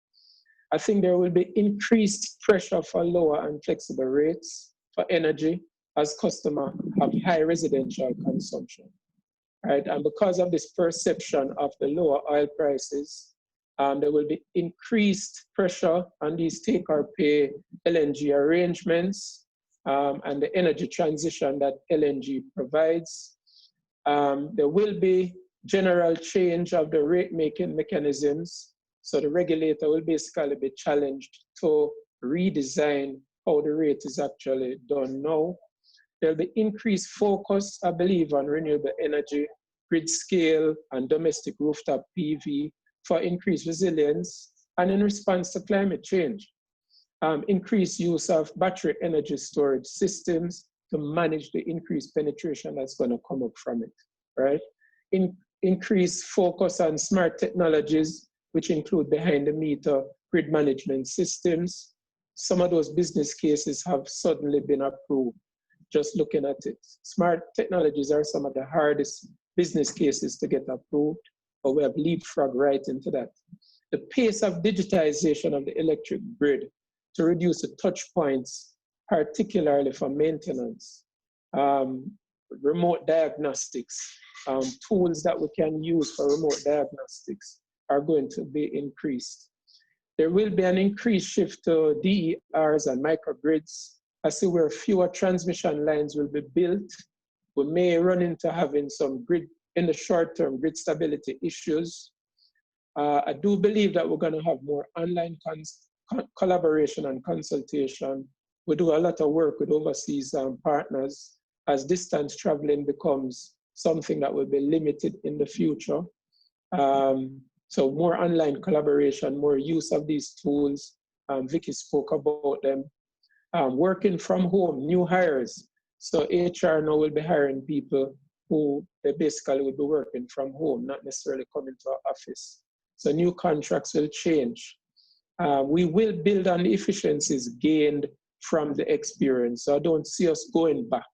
I think there will be increased pressure for lower and flexible rates for energy as customers have high residential consumption, right? And because of this perception of the lower oil prices, there will be increased pressure on these take-or-pay LNG arrangements and the energy transition that LNG provides. There will be general change of the rate-making mechanisms. So the regulator will basically be challenged to redesign how the rate is actually done now. There'll be increased focus, I believe, on renewable energy, grid scale, and domestic rooftop PV for increased resilience and in response to climate change. Increased use of battery energy storage systems to manage the increased penetration that's going to come up from it, right? Increased focus on smart technologies, which include behind-the-meter grid management systems. Some of those business cases have suddenly been approved, just looking at it. Smart technologies are some of the hardest business cases to get approved, but we have leapfrogged right into that. The pace of digitization of the electric grid to reduce the touch points, particularly for maintenance, remote diagnostics, tools that we can use for remote diagnostics are going to be increased. There will be an increased shift to DERs and microgrids. I see where fewer transmission lines will be built. We may run into having some grid, in the short term, grid stability issues. I do believe that we're going to have more online collaboration and consultation. We do a lot of work with overseas partners as distance traveling becomes something that will be limited in the future. So more online collaboration, more use of these tools. Vicky spoke about them. Working from home, new hires. So HR now will be hiring people who they basically will be working from home, not necessarily coming to our office. So new contracts will change. We will build on the efficiencies gained from the experience. So I don't see us going back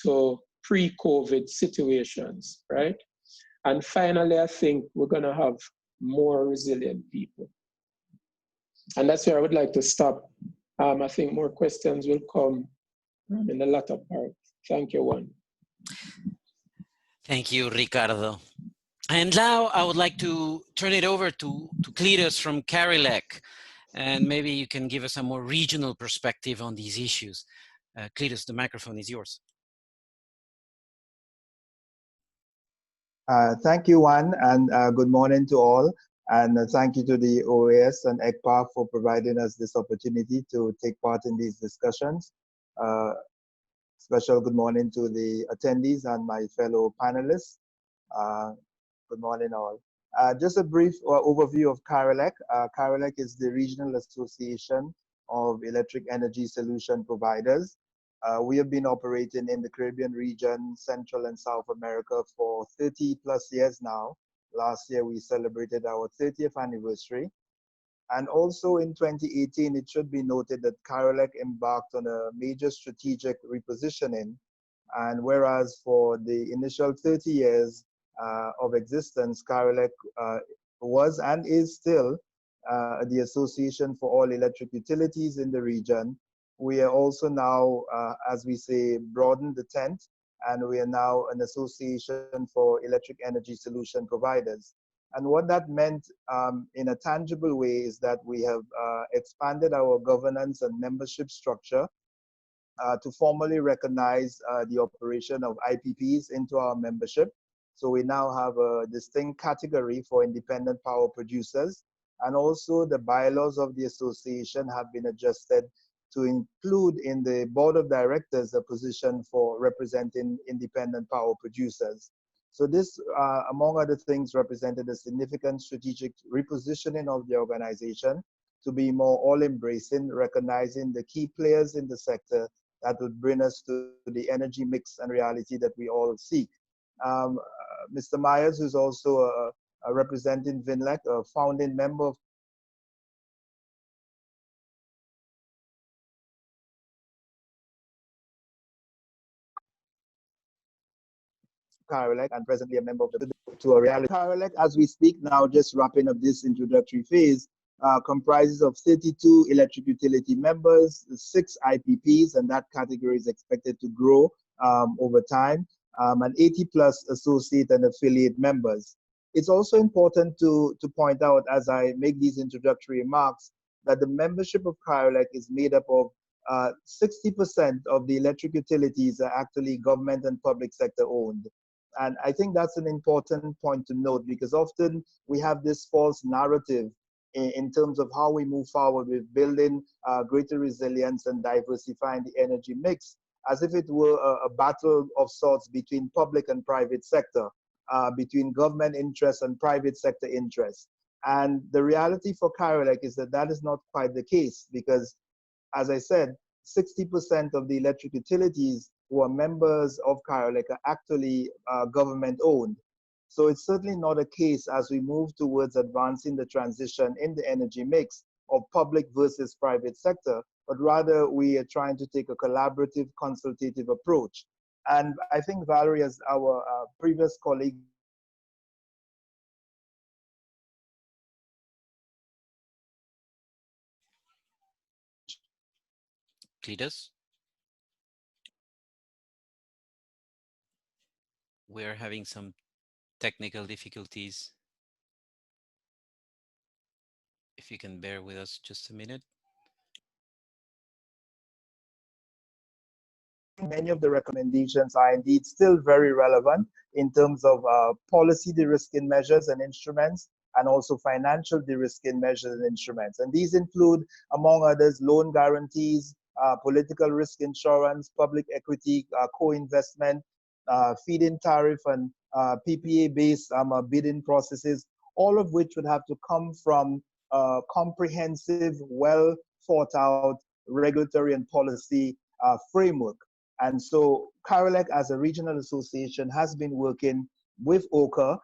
to pre-COVID situations, right? And finally, I think we're gonna have more resilient people. And that's where I would like to stop. I think more questions will come in the latter part. Thank you, Juan. Thank you, Ricardo. And now I would like to turn it over to Cletus from CARILEC, and maybe you can give us a more regional perspective on these issues. Cletus, the microphone is yours. Thank you, Juan, and good morning to all. And thank you to the OAS and ECPA for providing us this opportunity to take part in these discussions. Special good morning to the attendees and my fellow panelists. Good morning, all. Just a brief overview of CARILEC. CARILEC is the Regional Association of Electric Energy Solution Providers. We have been operating in the Caribbean region, Central and South America for 30 plus years now. Last year, we celebrated our 30th anniversary. And also in 2018, it should be noted that CARILEC embarked on a major strategic repositioning. And whereas for the initial 30 years of existence, CARILEC was and is still the Association for All Electric Utilities in the region, we are also now, as we say, broadened the tent, and we are now an association for electric energy solution providers. And what that meant in a tangible way is that we have expanded our governance and membership structure to formally recognize the operation of IPPs into our membership. So we now have a distinct category for independent power producers, and also the bylaws of the association have been adjusted to include in the board of directors a position for representing independent power producers. So this, among other things, represented a significant strategic repositioning of the organization to be more all-embracing, recognizing the key players in the sector that would bring us to the energy mix and reality that we all seek. Mr. Myers, who's also representing VINLEC, a founding member of CARILEC and presently a member of the to a reality. CARILEC, as we speak now, just wrapping up this introductory phase, comprises of 32 electric utility members, 6 IPPs, and that category is expected to grow over time, and 80 plus associate and affiliate members. It's also important to point out, as I make these introductory remarks, that the membership of CARILEC is made up of 60% of the electric utilities are actually government and public sector owned. And I think that's an important point to note, because often we have this false narrative in terms of how we move forward with building greater resilience and diversifying the energy mix, as if it were a battle of sorts between public and private sector, between government interests and private sector interests. And the reality for CARILEC is that that is not quite the case, because, as I said, 60% of the electric utilities who are members of CARILEC are actually government owned. So it's certainly not a case as we move towards advancing the transition in the energy mix of public versus private sector, but rather we are trying to take a collaborative, consultative approach. And I think Valerie, as our previous colleague, Cletus? We're having some technical difficulties. If you can bear with us just a minute. Many of the recommendations are indeed still very relevant in terms of policy de-risking measures and instruments, and also financial de-risking measures and instruments. And these include, among others, loan guarantees, political risk insurance, public equity co-investment, feed-in tariff, and PPA-based bidding processes, all of which would have to come from a comprehensive, well thought out regulatory and policy framework. And so CARILEC as a regional association has been working with OCA,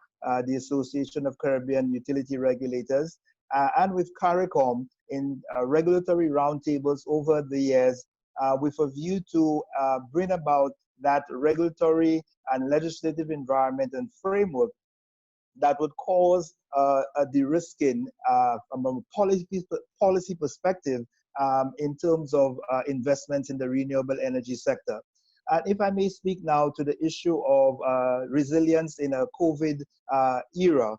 the Association of Caribbean Utility Regulators, and with CARICOM in regulatory roundtables over the years with a view to bring about that regulatory and legislative environment and framework that would cause a de-risking from a policy perspective in terms of investments in the renewable energy sector. And if I may speak now to the issue of resilience in a COVID era,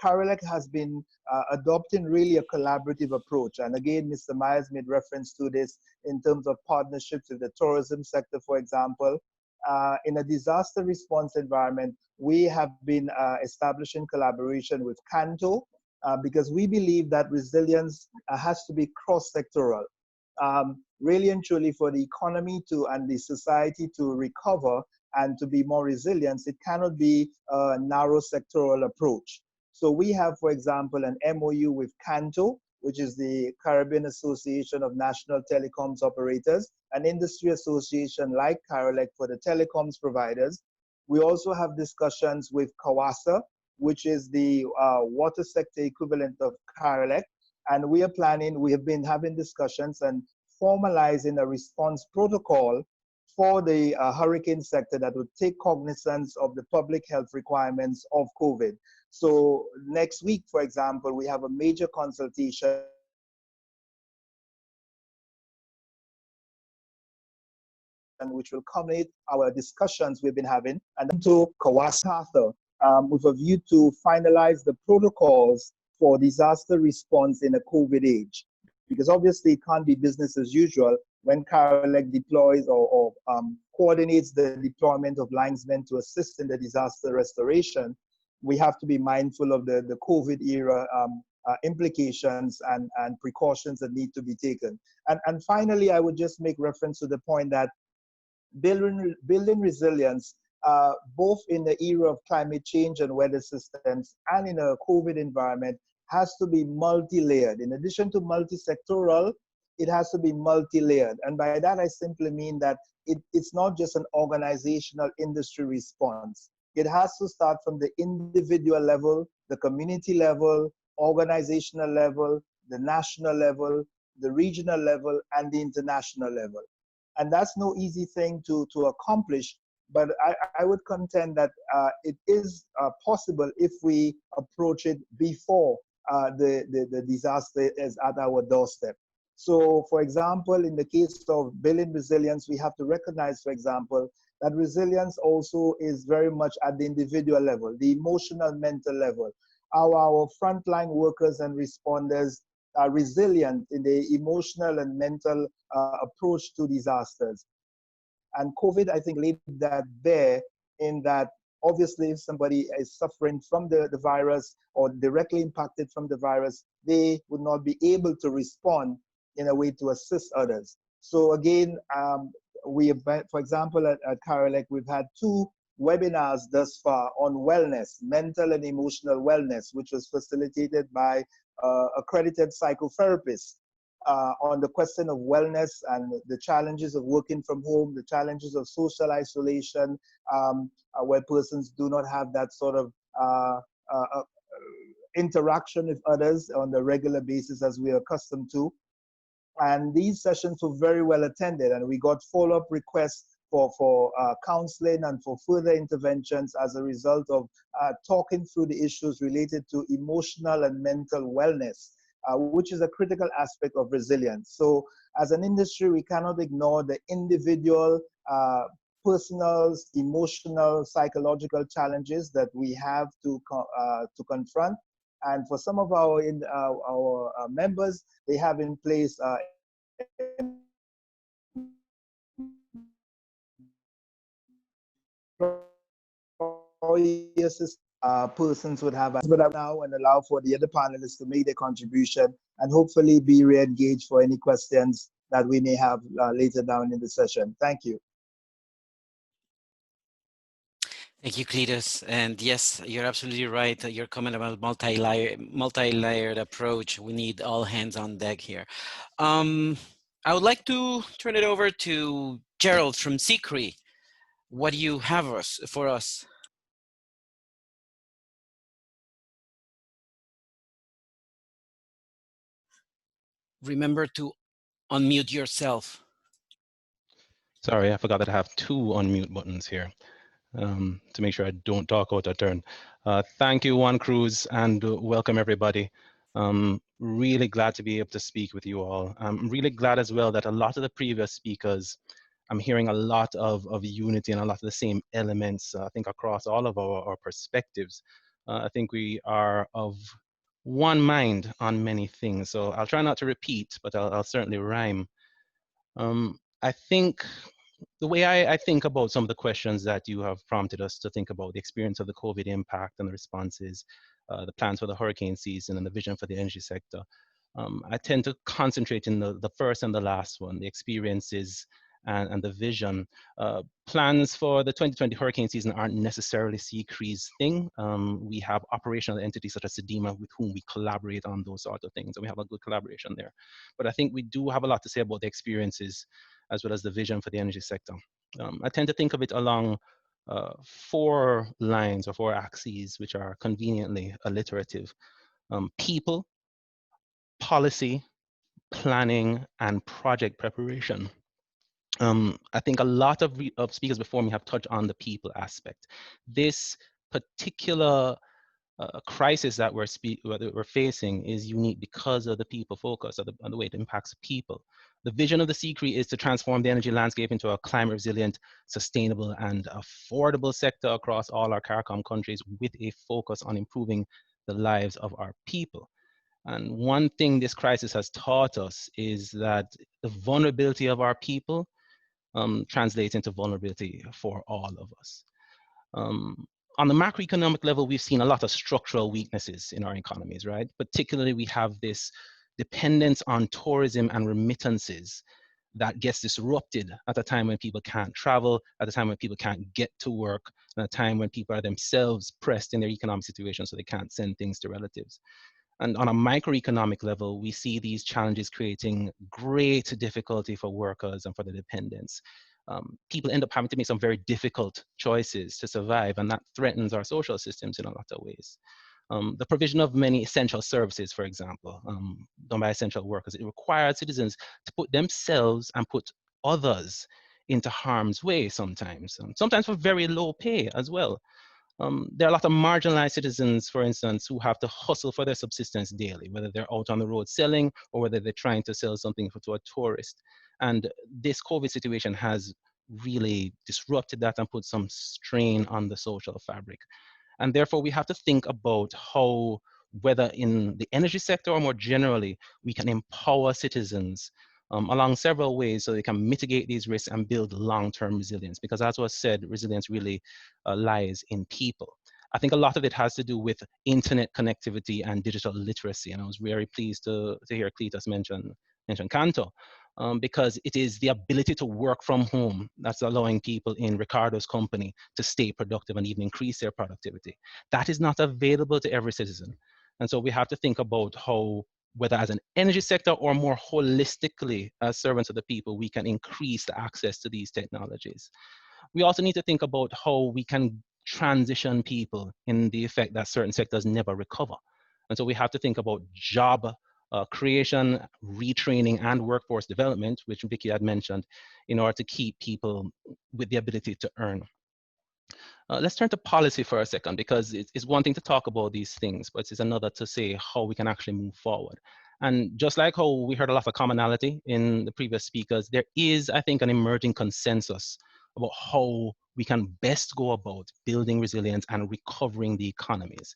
CARILEC has been adopting really a collaborative approach. And again, Mr. Myers made reference to this in terms of partnerships with the tourism sector, for example. In a disaster response environment, we have been establishing collaboration with Canto because we believe that resilience has to be cross-sectoral. Really and truly, for the economy to and the society to recover and to be more resilient, it cannot be a narrow sectoral approach. So we have, for example, an MOU with Canto, which is the Caribbean Association of National Telecoms Operators, an industry association like CARILEC for the telecoms providers. We also have discussions with CAWASA, which is the water sector equivalent of CARILEC. And we have been having discussions and formalizing a response protocol for the hurricane sector that would take cognizance of the public health requirements of COVID. So next week, for example, we have a major consultation which will culminate our discussions we've been having, and then to CAWASA with a view to finalize the protocols for disaster response in a COVID age. Because obviously it can't be business as usual when CARILEC deploys or coordinates the deployment of linesmen to assist in the disaster restoration. We have to be mindful of the COVID era implications and precautions that need to be taken. And finally, I would just make reference to the point that building resilience, both in the era of climate change and weather systems and in a COVID environment, has to be multi-layered. In addition to multi-sectoral, it has to be multi-layered. And by that, I simply mean that it's not just an organizational industry response. It has to start from the individual level, the community level, organizational level, the national level, the regional level, and the international level. And that's no easy thing to accomplish, but I would contend that it is possible if we approach it before the disaster is at our doorstep. So, for example, in the case of building resilience, we have to recognize, for example, that resilience also is very much at the individual level, the emotional, mental level. Our frontline workers and responders are resilient in the emotional and mental approach to disasters. And COVID, I think, laid that bare in that obviously if somebody is suffering from the virus or directly impacted from the virus, they would not be able to respond in a way to assist others. So again, we have, for example, at CARILEC, we've had 2 webinars thus far on wellness, mental and emotional wellness, which was facilitated by accredited psychotherapists on the question of wellness and the challenges of working from home, the challenges of social isolation, where persons do not have that sort of interaction with others on a regular basis as we are accustomed to. And these sessions were very well attended, and we got follow-up requests for counseling and for further interventions as a result of talking through the issues related to emotional and mental wellness, which is a critical aspect of resilience. So as an industry, we cannot ignore the individual, personal, emotional, psychological challenges that we have to confront. And for some of our members, they have in place employee assistance persons would have but now, and allow for the other panelists to make their contribution and hopefully be re-engaged for any questions that we may have later down in the session. Thank you. Thank you, Cletus. And yes, you're absolutely right. Your comment about multi-layered approach. We need all hands on deck here. I would like to turn it over to Gerald from CCREEE. What do you have for us? Remember to unmute yourself. Sorry, I forgot that I have two unmute buttons here to make sure I don't talk out of turn. Thank you, Juan, Cruz, and welcome everybody. Really glad to be able to speak with you all. I'm really glad as well that a lot of the previous speakers, I'm hearing a lot of unity and a lot of the same elements, I think, across all of our perspectives. I think we are of one mind on many things. So I'll try not to repeat, but I'll certainly rhyme. I think the way I think about some of the questions that you have prompted us to think about, the experience of the COVID impact and the responses, the plans for the hurricane season and the vision for the energy sector, I tend to concentrate in the first and the last one, the experiences and the vision. Plans for the 2020 hurricane season aren't necessarily CCREEE's thing. We have operational entities such as SEDEMA with whom we collaborate on those sort of things, and we have a good collaboration there. But I think we do have a lot to say about the experiences as well as the vision for the energy sector. I tend to think of it along 4 lines or 4 axes, which are conveniently alliterative. People, policy, planning, and project preparation. I think a lot of speakers before me have touched on the people aspect. This particular crisis that we're facing is unique because of the people focus, of the way it impacts people. The vision of the CCREEE is to transform the energy landscape into a climate resilient, sustainable, and affordable sector across all our CARICOM countries with a focus on improving the lives of our people. And one thing this crisis has taught us is that the vulnerability of our people translates into vulnerability for all of us. On the macroeconomic level, we've seen a lot of structural weaknesses in our economies, right? Particularly, we have this dependence on tourism and remittances that gets disrupted at a time when people can't travel, at a time when people can't get to work, at a time when people are themselves pressed in their economic situation so they can't send things to relatives. And on a microeconomic level, we see these challenges creating great difficulty for workers and for the dependents. People end up having to make some very difficult choices to survive, and that threatens our social systems in a lot of ways. The provision of many essential services, for example, done by essential workers, it requires citizens to put themselves and put others into harm's way sometimes, sometimes for very low pay as well. There are a lot of marginalized citizens, for instance, who have to hustle for their subsistence daily, whether they're out on the road selling or whether they're trying to sell something to a tourist. And this COVID situation has really disrupted that and put some strain on the social fabric. And therefore, we have to think about how, whether in the energy sector or more generally, we can empower citizens along several ways so they can mitigate these risks and build long-term resilience. Because as was said, resilience really lies in people. I think a lot of it has to do with internet connectivity and digital literacy. And I was very pleased to hear Cletus mention Canto, because it is the ability to work from home that's allowing people in Ricardo's company to stay productive and even increase their productivity. That is not available to every citizen. And so we have to think about how, whether as an energy sector or more holistically as servants of the people, we can increase the access to these technologies. We also need to think about how we can transition people in the effect that certain sectors never recover. And so we have to think about job creation, retraining, and workforce development, which Vicky had mentioned, in order to keep people with the ability to earn. Let's turn to policy for a second, because it's one thing to talk about these things, but it's another to say how we can actually move forward. And just like how we heard a lot of commonality in the previous speakers, there is, I think, an emerging consensus about how we can best go about building resilience and recovering the economies.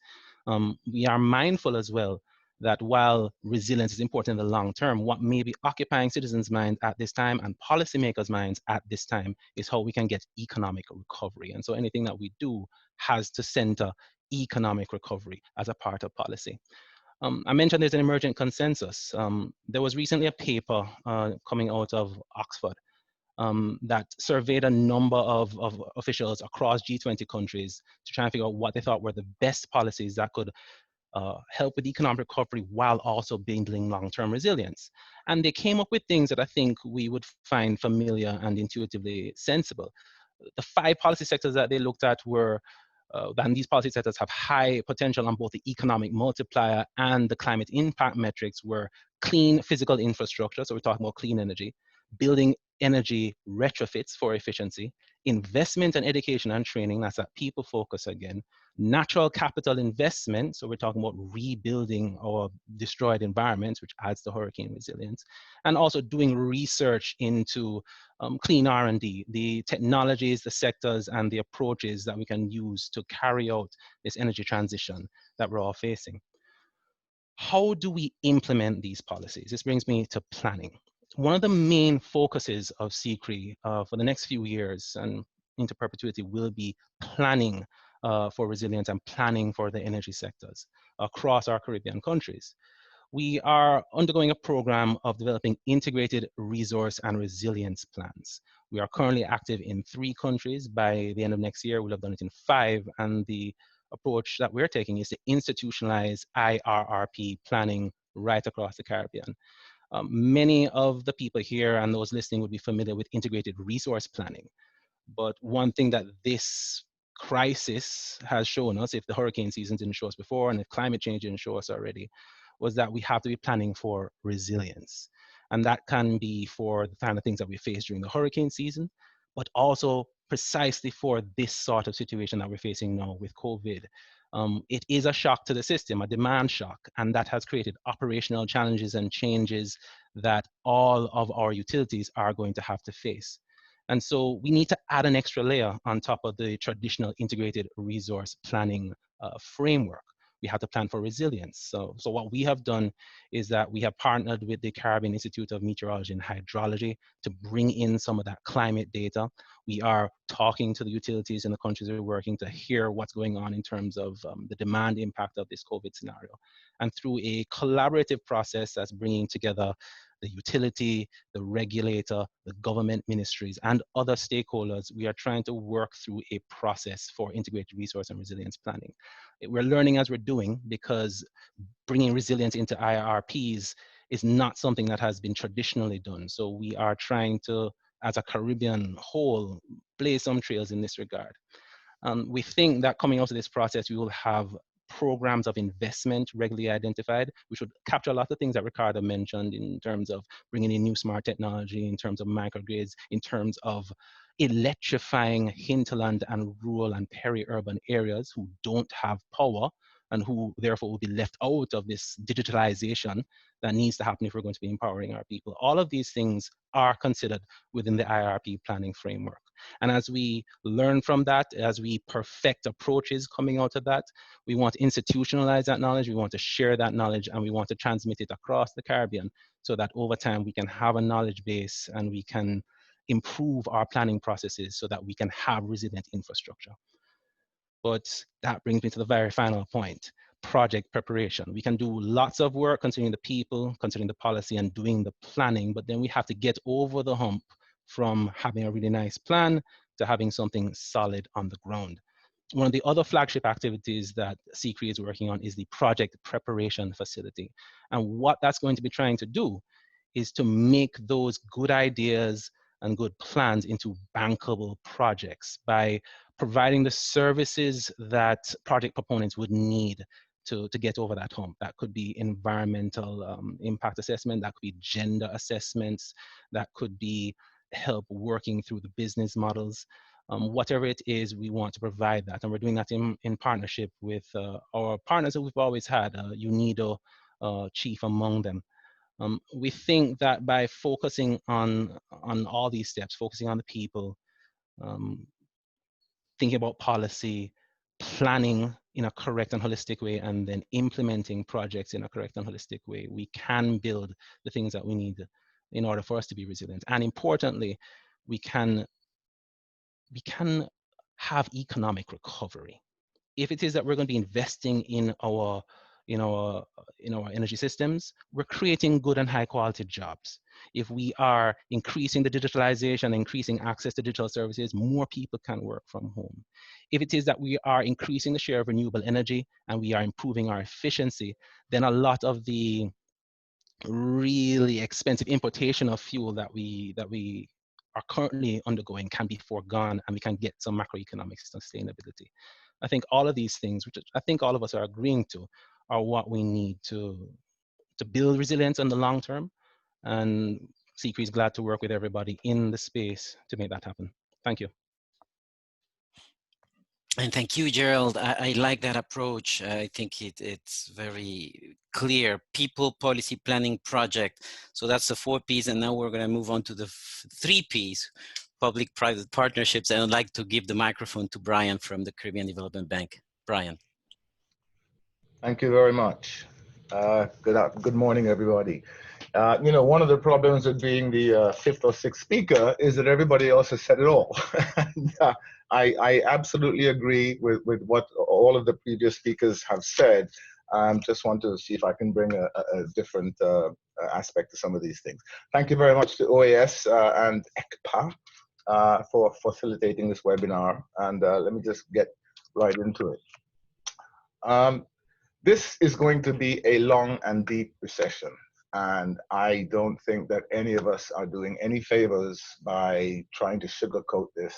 We are mindful as well that while resilience is important in the long term, what may be occupying citizens' minds at this time and policymakers' minds at this time is how we can get economic recovery. And so anything that we do has to center economic recovery as a part of policy. I mentioned there's an emergent consensus. There was recently a paper coming out of Oxford that surveyed a number of officials across G20 countries to try and figure out what they thought were the best policies that could help with economic recovery while also building long-term resilience. And they came up with things that I think we would find familiar and intuitively sensible. The 5 policy sectors that they looked at were, and these policy sectors have high potential on both the economic multiplier and the climate impact metrics, were clean physical infrastructure, so we're talking about clean energy, building energy retrofits for efficiency, investment in education and training, that's that people focus again, natural capital investment, so we're talking about rebuilding our destroyed environments, which adds to hurricane resilience, and also doing research into clean R&D, the technologies, the sectors, and the approaches that we can use to carry out this energy transition that we're all facing. How do we implement these policies? This brings me to planning. One of the main focuses of CCREEE for the next few years and into perpetuity will be planning for resilience and planning for the energy sectors across our Caribbean countries. We are undergoing a program of developing integrated resource and resilience plans. We are currently active in 3 countries. By the end of next year, we'll have done it in 5, and the approach that we're taking is to institutionalize IRRP planning right across the Caribbean. Many of the people here and those listening would be familiar with integrated resource planning. But one thing that this crisis has shown us, if the hurricane season didn't show us before, and if climate change didn't show us already, was that we have to be planning for resilience. And that can be for the kind of things that we face during the hurricane season, but also precisely for this sort of situation that we're facing now with COVID. It is a shock to the system, a demand shock, and that has created operational challenges and changes that all of our utilities are going to have to face. And so we need to add an extra layer on top of the traditional integrated resource planning framework. We have to plan for resilience. So what we have done is that we have partnered with the Caribbean Institute of Meteorology and Hydrology to bring in some of that climate data. We are talking to the utilities in the countries we're working to hear what's going on in terms of the demand impact of this COVID scenario. And through a collaborative process that's bringing together the utility, the regulator, the government ministries, and other stakeholders, we are trying to work through a process for integrated resource and resilience planning. We're learning as we're doing, because bringing resilience into IRPs is not something that has been traditionally done. So we are trying to, as a Caribbean whole, blaze some trails in this regard. We think that coming out of this process, we will have programs of investment regularly identified, which would capture a lot of things that Ricardo mentioned in terms of bringing in new smart technology, in terms of microgrids, in terms of electrifying hinterland and rural and peri-urban areas who don't have power and who therefore will be left out of this digitalization that needs to happen if we're going to be empowering our people. All of these things are considered within the IRP planning framework. And as we learn from that, as we perfect approaches coming out of that, we want to institutionalize that knowledge, we want to share that knowledge, and we want to transmit it across the Caribbean so that over time we can have a knowledge base and we can improve our planning processes so that we can have resilient infrastructure. But that brings me to the very final point, project preparation. We can do lots of work considering the people, considering the policy, and doing the planning, but then we have to get over the hump from having a really nice plan to having something solid on the ground. One of the other flagship activities that CCREEE is working on is the project preparation facility. And what that's going to be trying to do is to make those good ideas and good plans into bankable projects by providing the services that project proponents would need to get over that hump. That could be environmental impact assessment, that could be gender assessments, that could be help working through the business models. Whatever it is, we want to provide that. And we're doing that in partnership with our partners that we've always had, UNIDO chief among them. We think that by focusing on all these steps, focusing on the people, thinking about policy, planning in a correct and holistic way, and then implementing projects in a correct and holistic way, we can build the things that we need in order for us to be resilient. And importantly, we can have economic recovery. if it is that we're going to be investing in our energy systems, we're creating good and high quality jobs. If we are increasing the digitalization, increasing access to digital services, more people can work from home. If it is that we are increasing the share of renewable energy and we are improving our efficiency, then a lot of the really expensive importation of fuel that we are currently undergoing can be foregone, and we can get some macroeconomic sustainability. I think all of these things, which I think all of us are agreeing to, are what we need to build resilience in the long term. And CCREEE is glad to work with everybody in the space to make that happen. Thank you. And thank you, Gerald. I like that approach. I think it's very clear. People, policy, planning, project. So that's the 4 Ps. And now we're going to move on to the 3 Ps, public-private partnerships. And I'd like to give the microphone to Brian from the Caribbean Development Bank. Brian. Thank you very much. Good morning, everybody. One of the problems with being the 5th or 6th speaker is that everybody else has said it all. And, I absolutely agree with what all of the previous speakers have said. Just want to see if I can bring a different aspect to some of these things. Thank you very much to OAS and ECPA for facilitating this webinar. And let me just get right into it. This is going to be a long and deep recession. And I don't think that any of us are doing any favors by trying to sugarcoat this.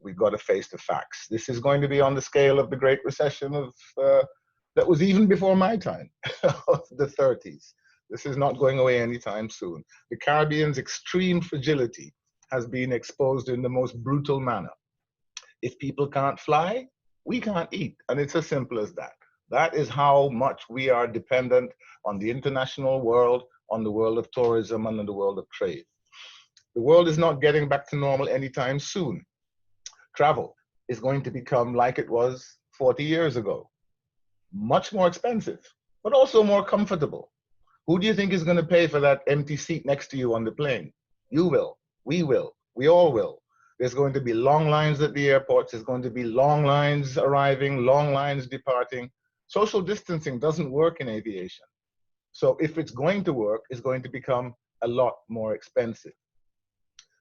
We've got to face the facts. This is going to be on the scale of the Great Recession that was even before my time, of the 30s. This is not going away anytime soon. The Caribbean's extreme fragility has been exposed in the most brutal manner. If people can't fly, we can't eat. And it's as simple as that. That is how much we are dependent on the international world, on the world of tourism, and on the world of trade. The world is not getting back to normal anytime soon. Travel is going to become like it was 40 years ago. Much more expensive, but also more comfortable. Who do you think is going to pay for that empty seat next to you on the plane? You will, we all will. There's going to be long lines at the airports. There's going to be long lines arriving, long lines departing. Social distancing doesn't work in aviation. So if it's going to work, it's going to become a lot more expensive.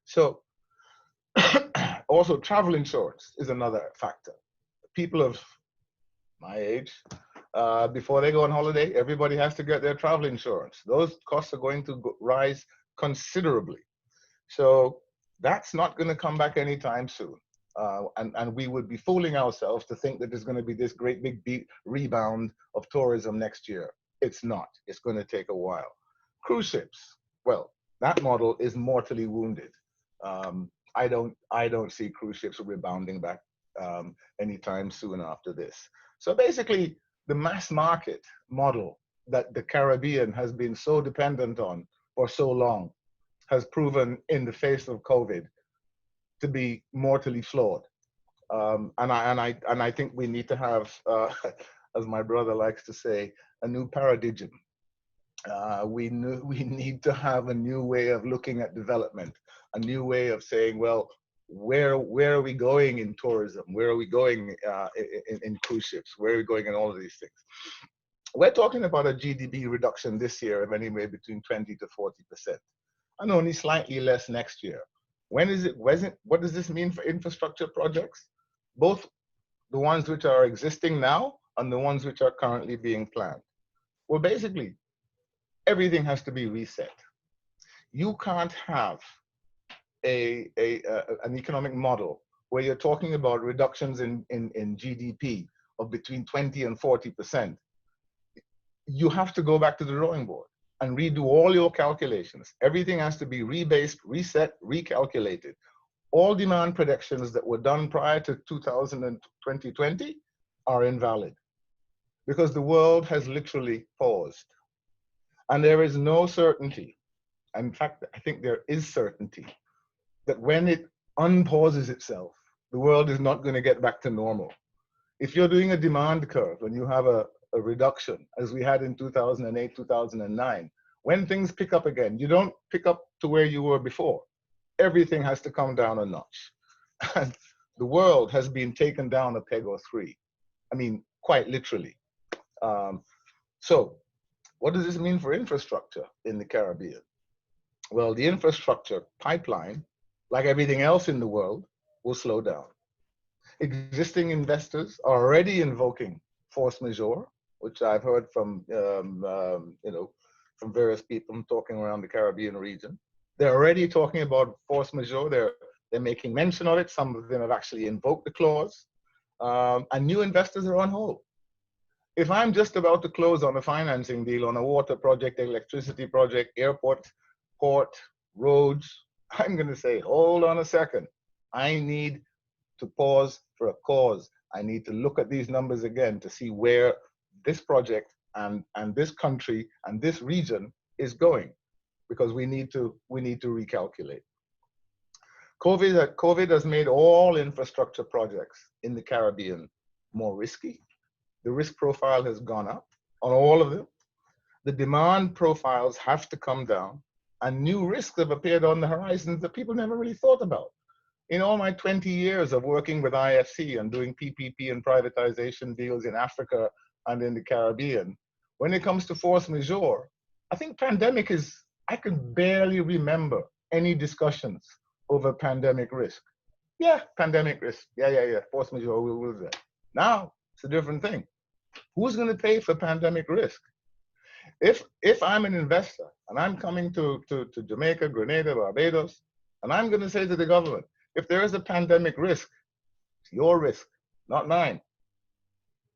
So also travel insurance is another factor. People of my age, before they go on holiday, everybody has to get their travel insurance. Those costs are going to rise considerably. So that's not going to come back anytime soon. And we would be fooling ourselves to think that there's going to be this great big rebound of tourism next year. It's not. It's going to take a while. Cruise ships, well, that model is mortally wounded. I don't see cruise ships rebounding back anytime soon after this. So basically, the mass market model that the Caribbean has been so dependent on for so long has proven in the face of COVID to be mortally flawed. And I think we need to have, as my brother likes to say, a new paradigm. We need to have a new way of looking at development, a new way of saying, well, where are we going in tourism? Where are we going in cruise ships? Where are we going in all of these things? We're talking about a GDP reduction this year of anywhere between 20 to 40%, and only slightly less next year. When is it? What does this mean for infrastructure projects? Both the ones which are existing now and the ones which are currently being planned. Well, basically, everything has to be reset. You can't have an economic model where you're talking about reductions in GDP of between 20 and 40%. You have to go back to the drawing board and redo all your calculations. Everything has to be rebased, reset, recalculated. All demand predictions that were done prior to 2020 are invalid because the world has literally paused. And there is no certainty. In fact, I think there is certainty that when it unpauses itself, the world is not going to get back to normal. If you're doing a demand curve and you have a reduction, as we had in 2008, 2009, when things pick up again, you don't pick up to where you were before. Everything has to come down a notch. And the world has been taken down a peg or three. I mean, quite literally. So what does this mean for infrastructure in the Caribbean? Well, the infrastructure pipeline, like everything else in the world, will slow down. Existing investors are already invoking force majeure, which I've heard from, from various people talking around the Caribbean region. They're already talking about force majeure. They're making mention of it. Some of them have actually invoked the clause, and new investors are on hold. If I'm just about to close on a financing deal on a water project, electricity project, airport, port, roads, I'm going to say, hold on a second. I need to pause for a cause. I need to look at these numbers again to see where this project and this country and this region is going, because we need to recalculate. COVID has made all infrastructure projects in the Caribbean more risky. The risk profile has gone up on all of them. The demand profiles have to come down, and new risks have appeared on the horizons that people never really thought about. In all my 20 years of working with IFC and doing PPP and privatization deals in Africa and in the Caribbean, when it comes to force majeure, I think pandemic is, I can barely remember any discussions over pandemic risk. Yeah, pandemic risk. Yeah. Force majeure, we'll do that. Now, it's a different thing. Who's going to pay for pandemic risk? If I'm an investor and I'm coming to Jamaica, Grenada, Barbados, and I'm going to say to the government, if there is a pandemic risk, it's your risk, not mine.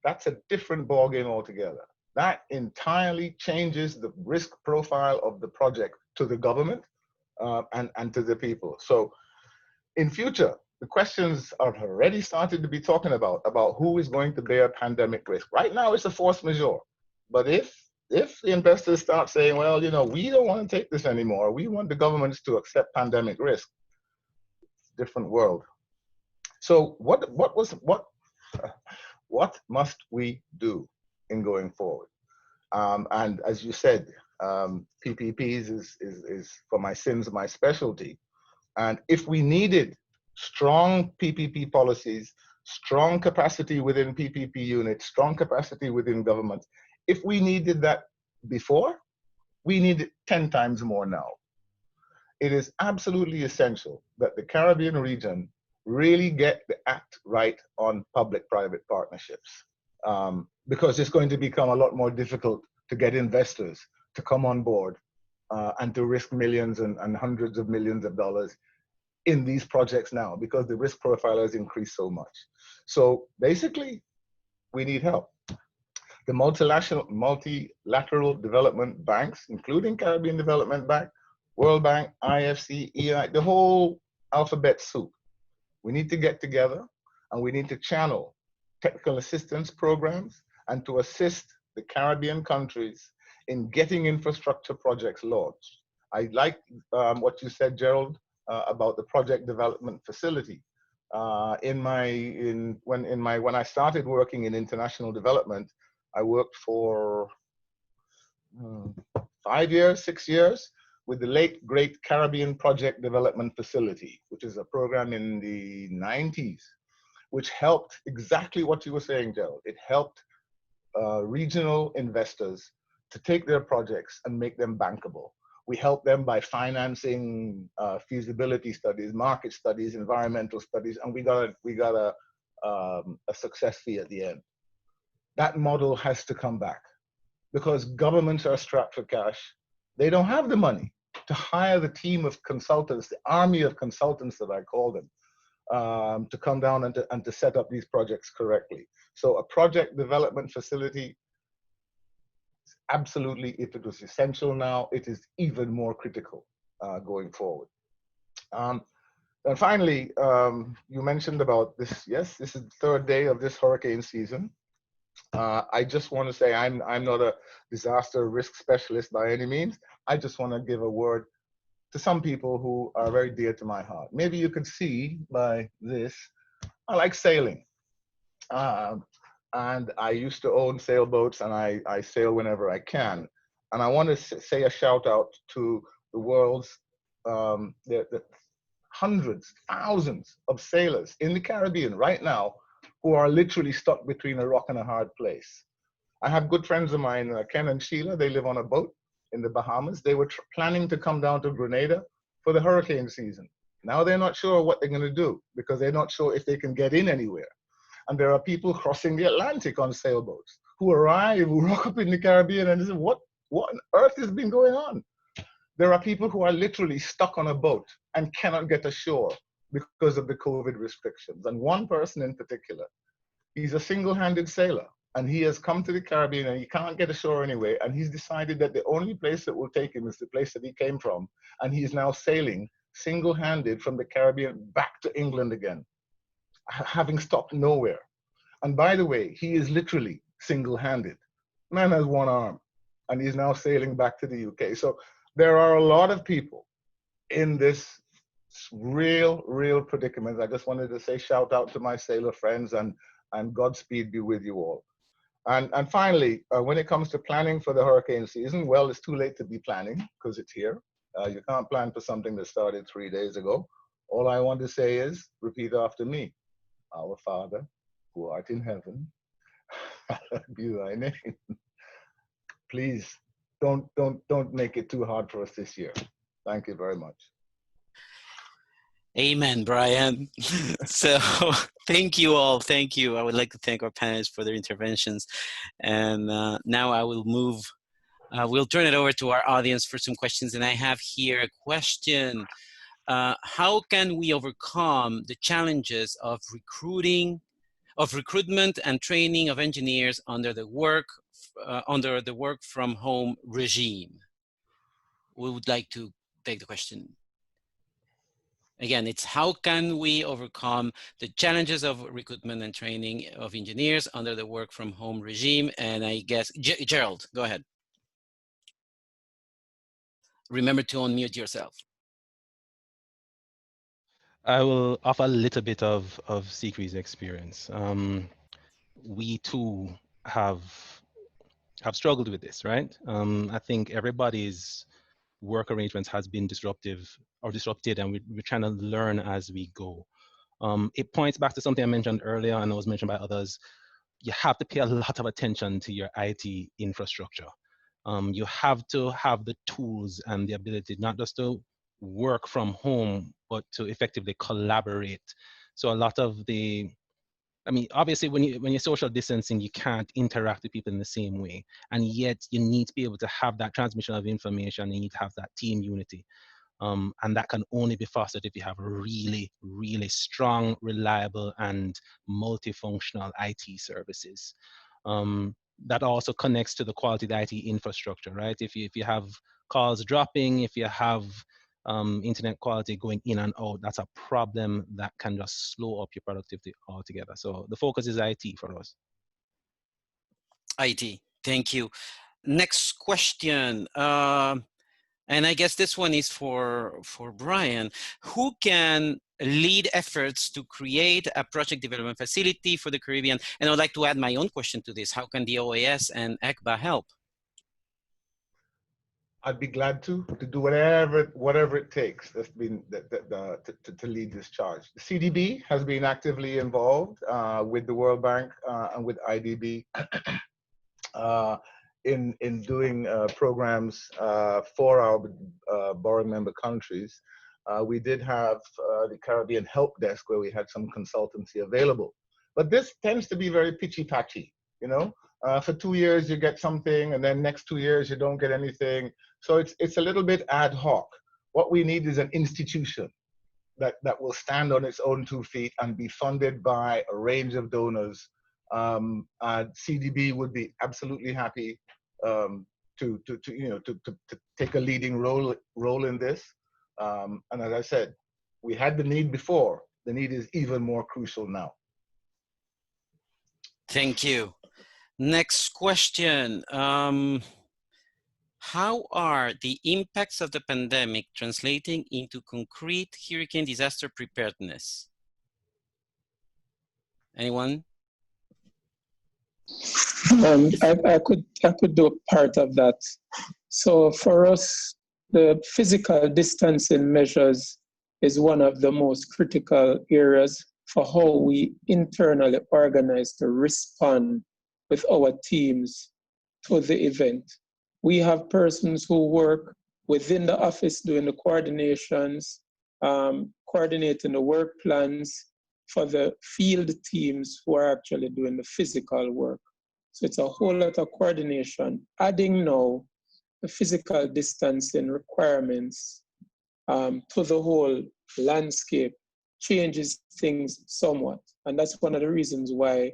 That's a different ballgame altogether. That entirely changes the risk profile of the project to the government and to the people. So in future, the questions are already started to be talking about who is going to bear pandemic risk. Right now, it's a force majeure. But if the investors start saying, well, we don't want to take this anymore, we want the governments to accept pandemic risk, different world. So what must we do in going forward? And as you said, PPPs is for my sins, my specialty. And if we needed strong PPP policies, strong capacity within PPP units, strong capacity within government, if we needed that before, we need it 10 times more now. It is absolutely essential that the Caribbean region really get the act right on public-private partnerships, because it's going to become a lot more difficult to get investors to come on board and to risk millions and hundreds of millions of dollars in these projects now, because the risk profile has increased so much. So basically, we need help. The multilateral development banks, including Caribbean Development Bank, World Bank, IFC, EI, the whole alphabet soup. We need to get together and we need to channel technical assistance programs and to assist the Caribbean countries in getting infrastructure projects launched. I like what you said, Gerald, about the project development facility. When I started working in international development, I worked for 5 years, 6 years with the late great Caribbean Project Development Facility, which is a program in the 90s, which helped exactly what you were saying, Gerald. It helped regional investors to take their projects and make them bankable. We help them by financing feasibility studies, market studies, environmental studies, and we got a success fee at the end. That model has to come back because governments are strapped for cash. They don't have the money to hire the team of consultants, the army of consultants that I call them, to come down and to set up these projects correctly. So a project development facility, absolutely, if it was essential now, it is even more critical going forward. And finally, you mentioned about this. Yes, this is the third day of this hurricane season. I just want to say I'm not a disaster risk specialist by any means. I just want to give a word to some people who are very dear to my heart. Maybe you could see by this, I like sailing. And I used to own sailboats, and I sail whenever I can. And I want to say a shout out to the world's the hundreds, thousands of sailors in the Caribbean right now who are literally stuck between a rock and a hard place. I have good friends of mine, Ken and Sheila. They live on a boat in the Bahamas. They were planning to come down to Grenada for the hurricane season. Now they're not sure what they're going to do because they're not sure if they can get in anywhere. And there are people crossing the Atlantic on sailboats who arrive, who rock up in the Caribbean and say, what on earth has been going on? There are people who are literally stuck on a boat and cannot get ashore because of the COVID restrictions. And one person in particular, he's a single-handed sailor, and he has come to the Caribbean and he can't get ashore anyway. And he's decided that the only place that will take him is the place that he came from. And he is now sailing single-handed from the Caribbean back to England again, having stopped nowhere. And by the way, he is literally single-handed. Man has one arm, and he's now sailing back to the UK. So there are a lot of people in this real predicament. I just wanted to say shout out to my sailor friends, and Godspeed be with you all. And finally, when it comes to planning for the hurricane season, well, it's too late to be planning because it's here. You can't plan for something that started 3 days ago. All I want to say is, repeat after me. Our Father, who art in heaven, hallowed be thy name. Please don't make it too hard for us this year. Thank you very much. Amen, Brian. So thank you all. Thank you. I would like to thank our panelists for their interventions. And now I will move, we'll turn it over to our audience for some questions. And I have here a question. How can we overcome the challenges of recruitment and training of engineers under the work from home regime? We would like to take the question. Again, it's how can we overcome the challenges of recruitment and training of engineers under the work from home regime? And I guess, Gerald, go ahead. Remember to unmute yourself. I will offer a little bit of CCREEE's experience. We too have struggled with this, right? I think everybody's work arrangements has been disrupted, and we're trying to learn as we go. It points back to something I mentioned earlier, and it was mentioned by others. You have to pay a lot of attention to your IT infrastructure. You have to have the tools and the ability not just to work from home, but to effectively collaborate. So a lot of the, I mean, obviously when you're social distancing, you can't interact with people in the same way. And yet you need to be able to have that transmission of information. You need to have that team unity. And that can only be fostered if you have really, really strong, reliable, and multifunctional IT services. That also connects to the quality of the IT infrastructure, right? If you have calls dropping, if you have internet quality going in and out, that's a problem that can just slow up your productivity altogether. So the focus is IT for us. IT, thank you. Next question. And I guess this one is for Brian. Who can lead efforts to create a project development facility for the Caribbean? And I'd like to add my own question to this. How can the OAS and ECBA help? I'd be glad to do whatever it takes that's been to lead this charge. The CDB has been actively involved with the World Bank and with IDB in doing programs for our borrowing member countries. We did have the Caribbean Help Desk where we had some consultancy available, but this tends to be very pitchy-patchy, you know. For 2 years you get something, and then next 2 years you don't get anything. So it's a little bit ad hoc. What we need is an institution that will stand on its own 2 feet and be funded by a range of donors. CDB would be absolutely happy to take a leading role in this. And as I said, we had the need before. The need is even more crucial now. Thank you. Next question. How are the impacts of the pandemic translating into concrete hurricane disaster preparedness? Anyone? I could do part of that. So for us, the physical distancing measures is one of the most critical areas for how we internally organize to respond with our teams to the event. We have persons who work within the office doing the coordinations, coordinating the work plans for the field teams who are actually doing the physical work. So it's a whole lot of coordination. Adding now the physical distancing requirements to the whole landscape changes things somewhat. And that's one of the reasons why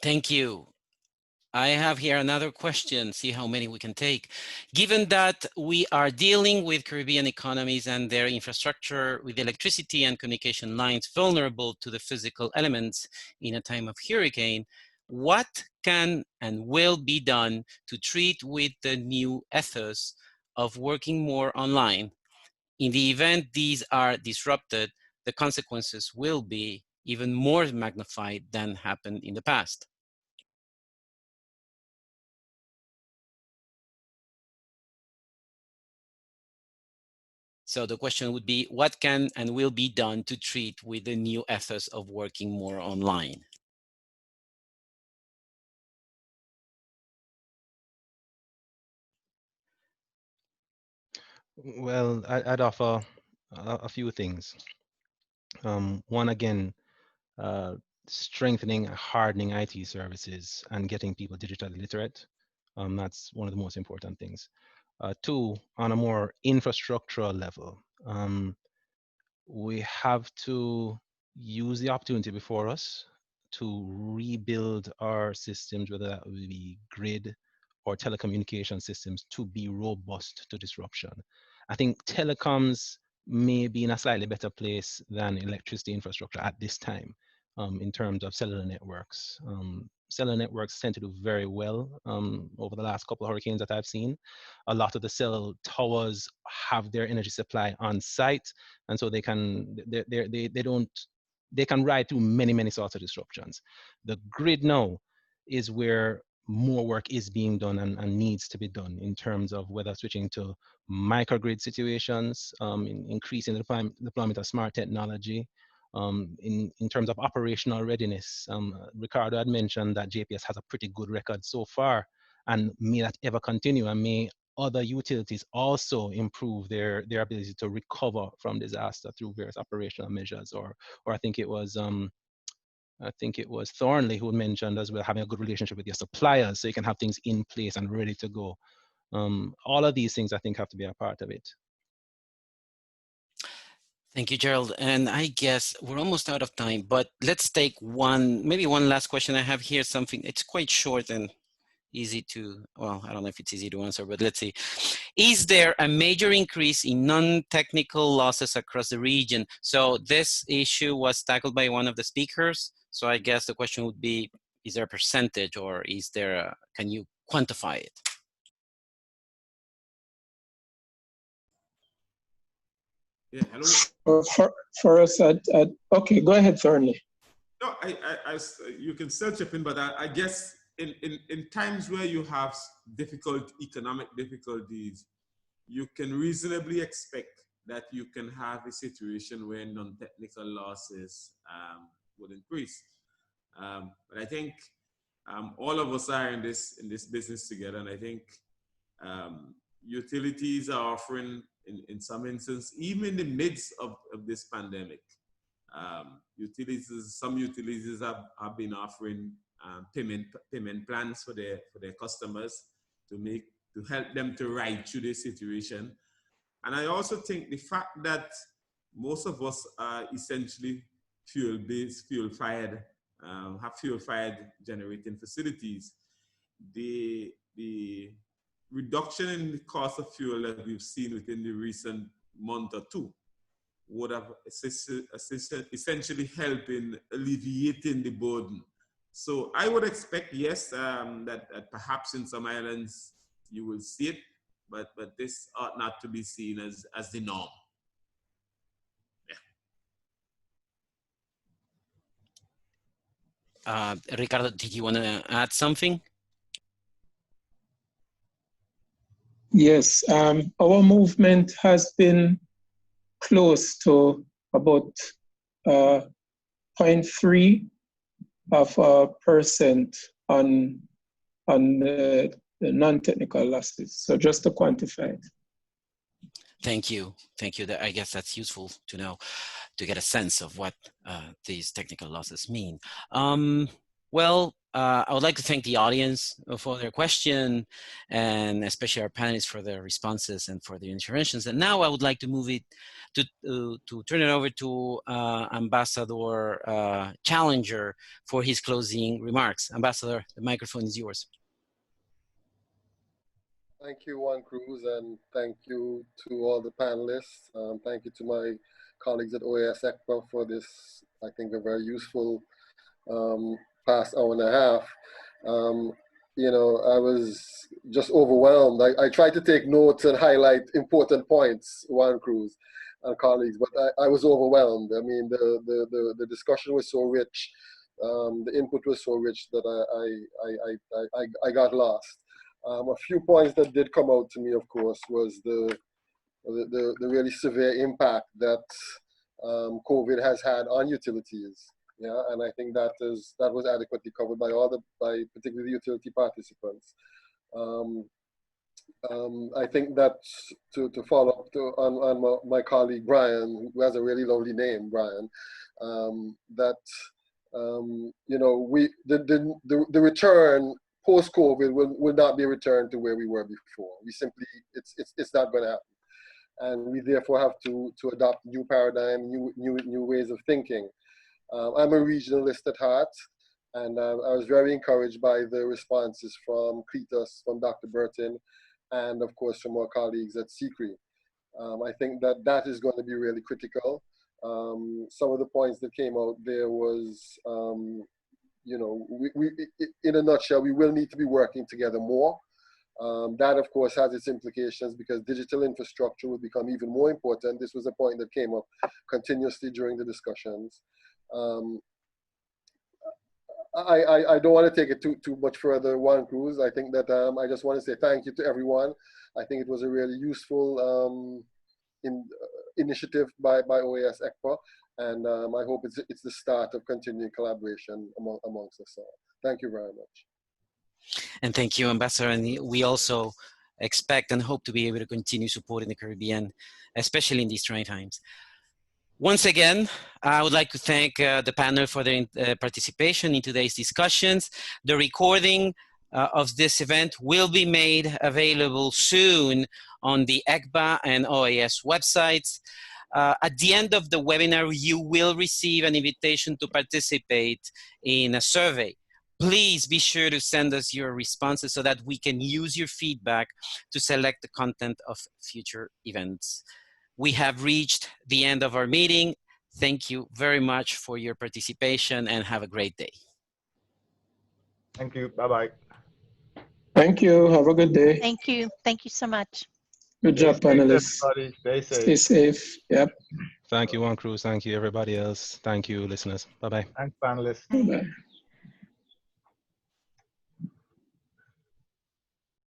Thank you. I have here another question, see how many we can take. Given that we are dealing with Caribbean economies and their infrastructure with electricity and communication lines vulnerable to the physical elements in a time of hurricane, what can and will be done to treat with the new ethos of working more online? In the event these are disrupted, the consequences will be even more magnified than happened in the past. So the question would be, what can and will be done to treat with the new ethos of working more online? Well, I'd offer a few things. One, again, strengthening, hardening IT services and getting people digitally literate. That's one of the most important things. Two, on a more infrastructural level, we have to use the opportunity before us to rebuild our systems, whether that will be grid or telecommunication systems, to be robust to disruption. I think telecoms may be in a slightly better place than electricity infrastructure at this time in terms of cellular networks. Cellular networks tend to do very well over the last couple of hurricanes that I've seen. A lot of the cell towers have their energy supply on site, and so they can they can ride through many sorts of disruptions. The grid now is where more work is being done and needs to be done in terms of whether switching to microgrid situations, increasing the deployment of smart technology, in terms of operational readiness. Ricardo had mentioned that JPS has a pretty good record so far, and may that ever continue, and may other utilities also improve their ability to recover from disaster through various operational measures. Or I think it was Thornley who mentioned as well, having a good relationship with your suppliers so you can have things in place and ready to go. All of these things I think have to be a part of it. Thank you, Gerald. And I guess we're almost out of time, but let's take maybe one last question. I have here something, it's quite short and easy to, well, I don't know if it's easy to answer, but let's see. Is there a major increase in non-technical losses across the region? So this issue was tackled by one of the speakers. So I guess the question would be, is there a percentage, or is there can you quantify it? Yeah, hello. For us, okay, go ahead, Thornley. No, you can still chip in, but I guess in times where you have economic difficulties, you can reasonably expect that you can have a situation where non-technical losses would increase. But I think all of us are in this business together, and I think utilities are offering, in some instances, even in the midst of this pandemic, some utilities have been offering payment plans for their customers to help them to ride through this situation. And I also think the fact that most of us are essentially fuel-based, fuel-fired, have fuel-fired generating facilities, the reduction in the cost of fuel that we've seen within the recent month or two would have essentially helped in alleviating the burden. So I would expect, yes, that perhaps in some islands you will see it, but this ought not to be seen as the norm. Yeah. Ricardo, did you want to add something? Yes, our movement has been close to about 0.3% on the non-technical losses. So just to quantify it. Thank you. Thank you. I guess that's useful to know, to get a sense of what these technical losses mean. I would like to thank the audience for their question, and especially our panelists for their responses and for their interventions. And now I would like to move it to turn it over to Ambassador Challenger for his closing remarks. Ambassador, the microphone is yours. Thank you, Juan Cruz, and thank you to all the panelists. Thank you to my colleagues at OAS-ECPA for this, I think, a very useful past hour and a half. You know, I was just overwhelmed. I tried to take notes and highlight important points, Juan Cruz and colleagues, but I was overwhelmed. I mean, the discussion was so rich, the input was so rich that I got lost. A few points that did come out to me, of course, was the really severe impact that COVID has had on utilities. Yeah, and I think that was adequately covered by particularly the utility participants. I think that to follow up on my colleague Brian, who has a really lovely name, Brian, that you know, the return post-COVID will not be returned to where we were before. We simply, it's not going to happen. And we therefore have to adopt new paradigm, new ways of thinking. I'm a regionalist at heart, and I was very encouraged by the responses from Cletus, from Dr. Bertin, and of course from our colleagues at CCREEE. I think that is going to be really critical. Some of the points that came out there was, you know, we in a nutshell, we will need to be working together more. That, of course, has its implications because digital infrastructure will become even more important. This was a point that came up continuously during the discussions. I don't want to take it too much further, Juan Cruz. I think that I just want to say thank you to everyone. I think it was a really useful initiative by OAS-ECPA. And I hope it's the start of continuing collaboration amongst us all. Thank you very much. And thank you, Ambassador. And we also expect and hope to be able to continue supporting the Caribbean, especially in these trying times. Once again, I would like to thank the panel for their participation in today's discussions. The recording of this event will be made available soon on the ECPA and OAS websites. At the end of the webinar, you will receive an invitation to participate in a survey. Please be sure to send us your responses so that we can use your feedback to select the content of future events. We have reached the end of our meeting. Thank you very much for your participation and have a great day. Thank you. Bye-bye. Thank you. Have a good day. Thank you. Thank you so much. Good job, panelists. Everybody. Stay safe. Stay safe. Yep. Thank you, Juan Cruz. Thank you, everybody else. Thank you, listeners. Bye-bye. Thanks, panelists. Bye-bye.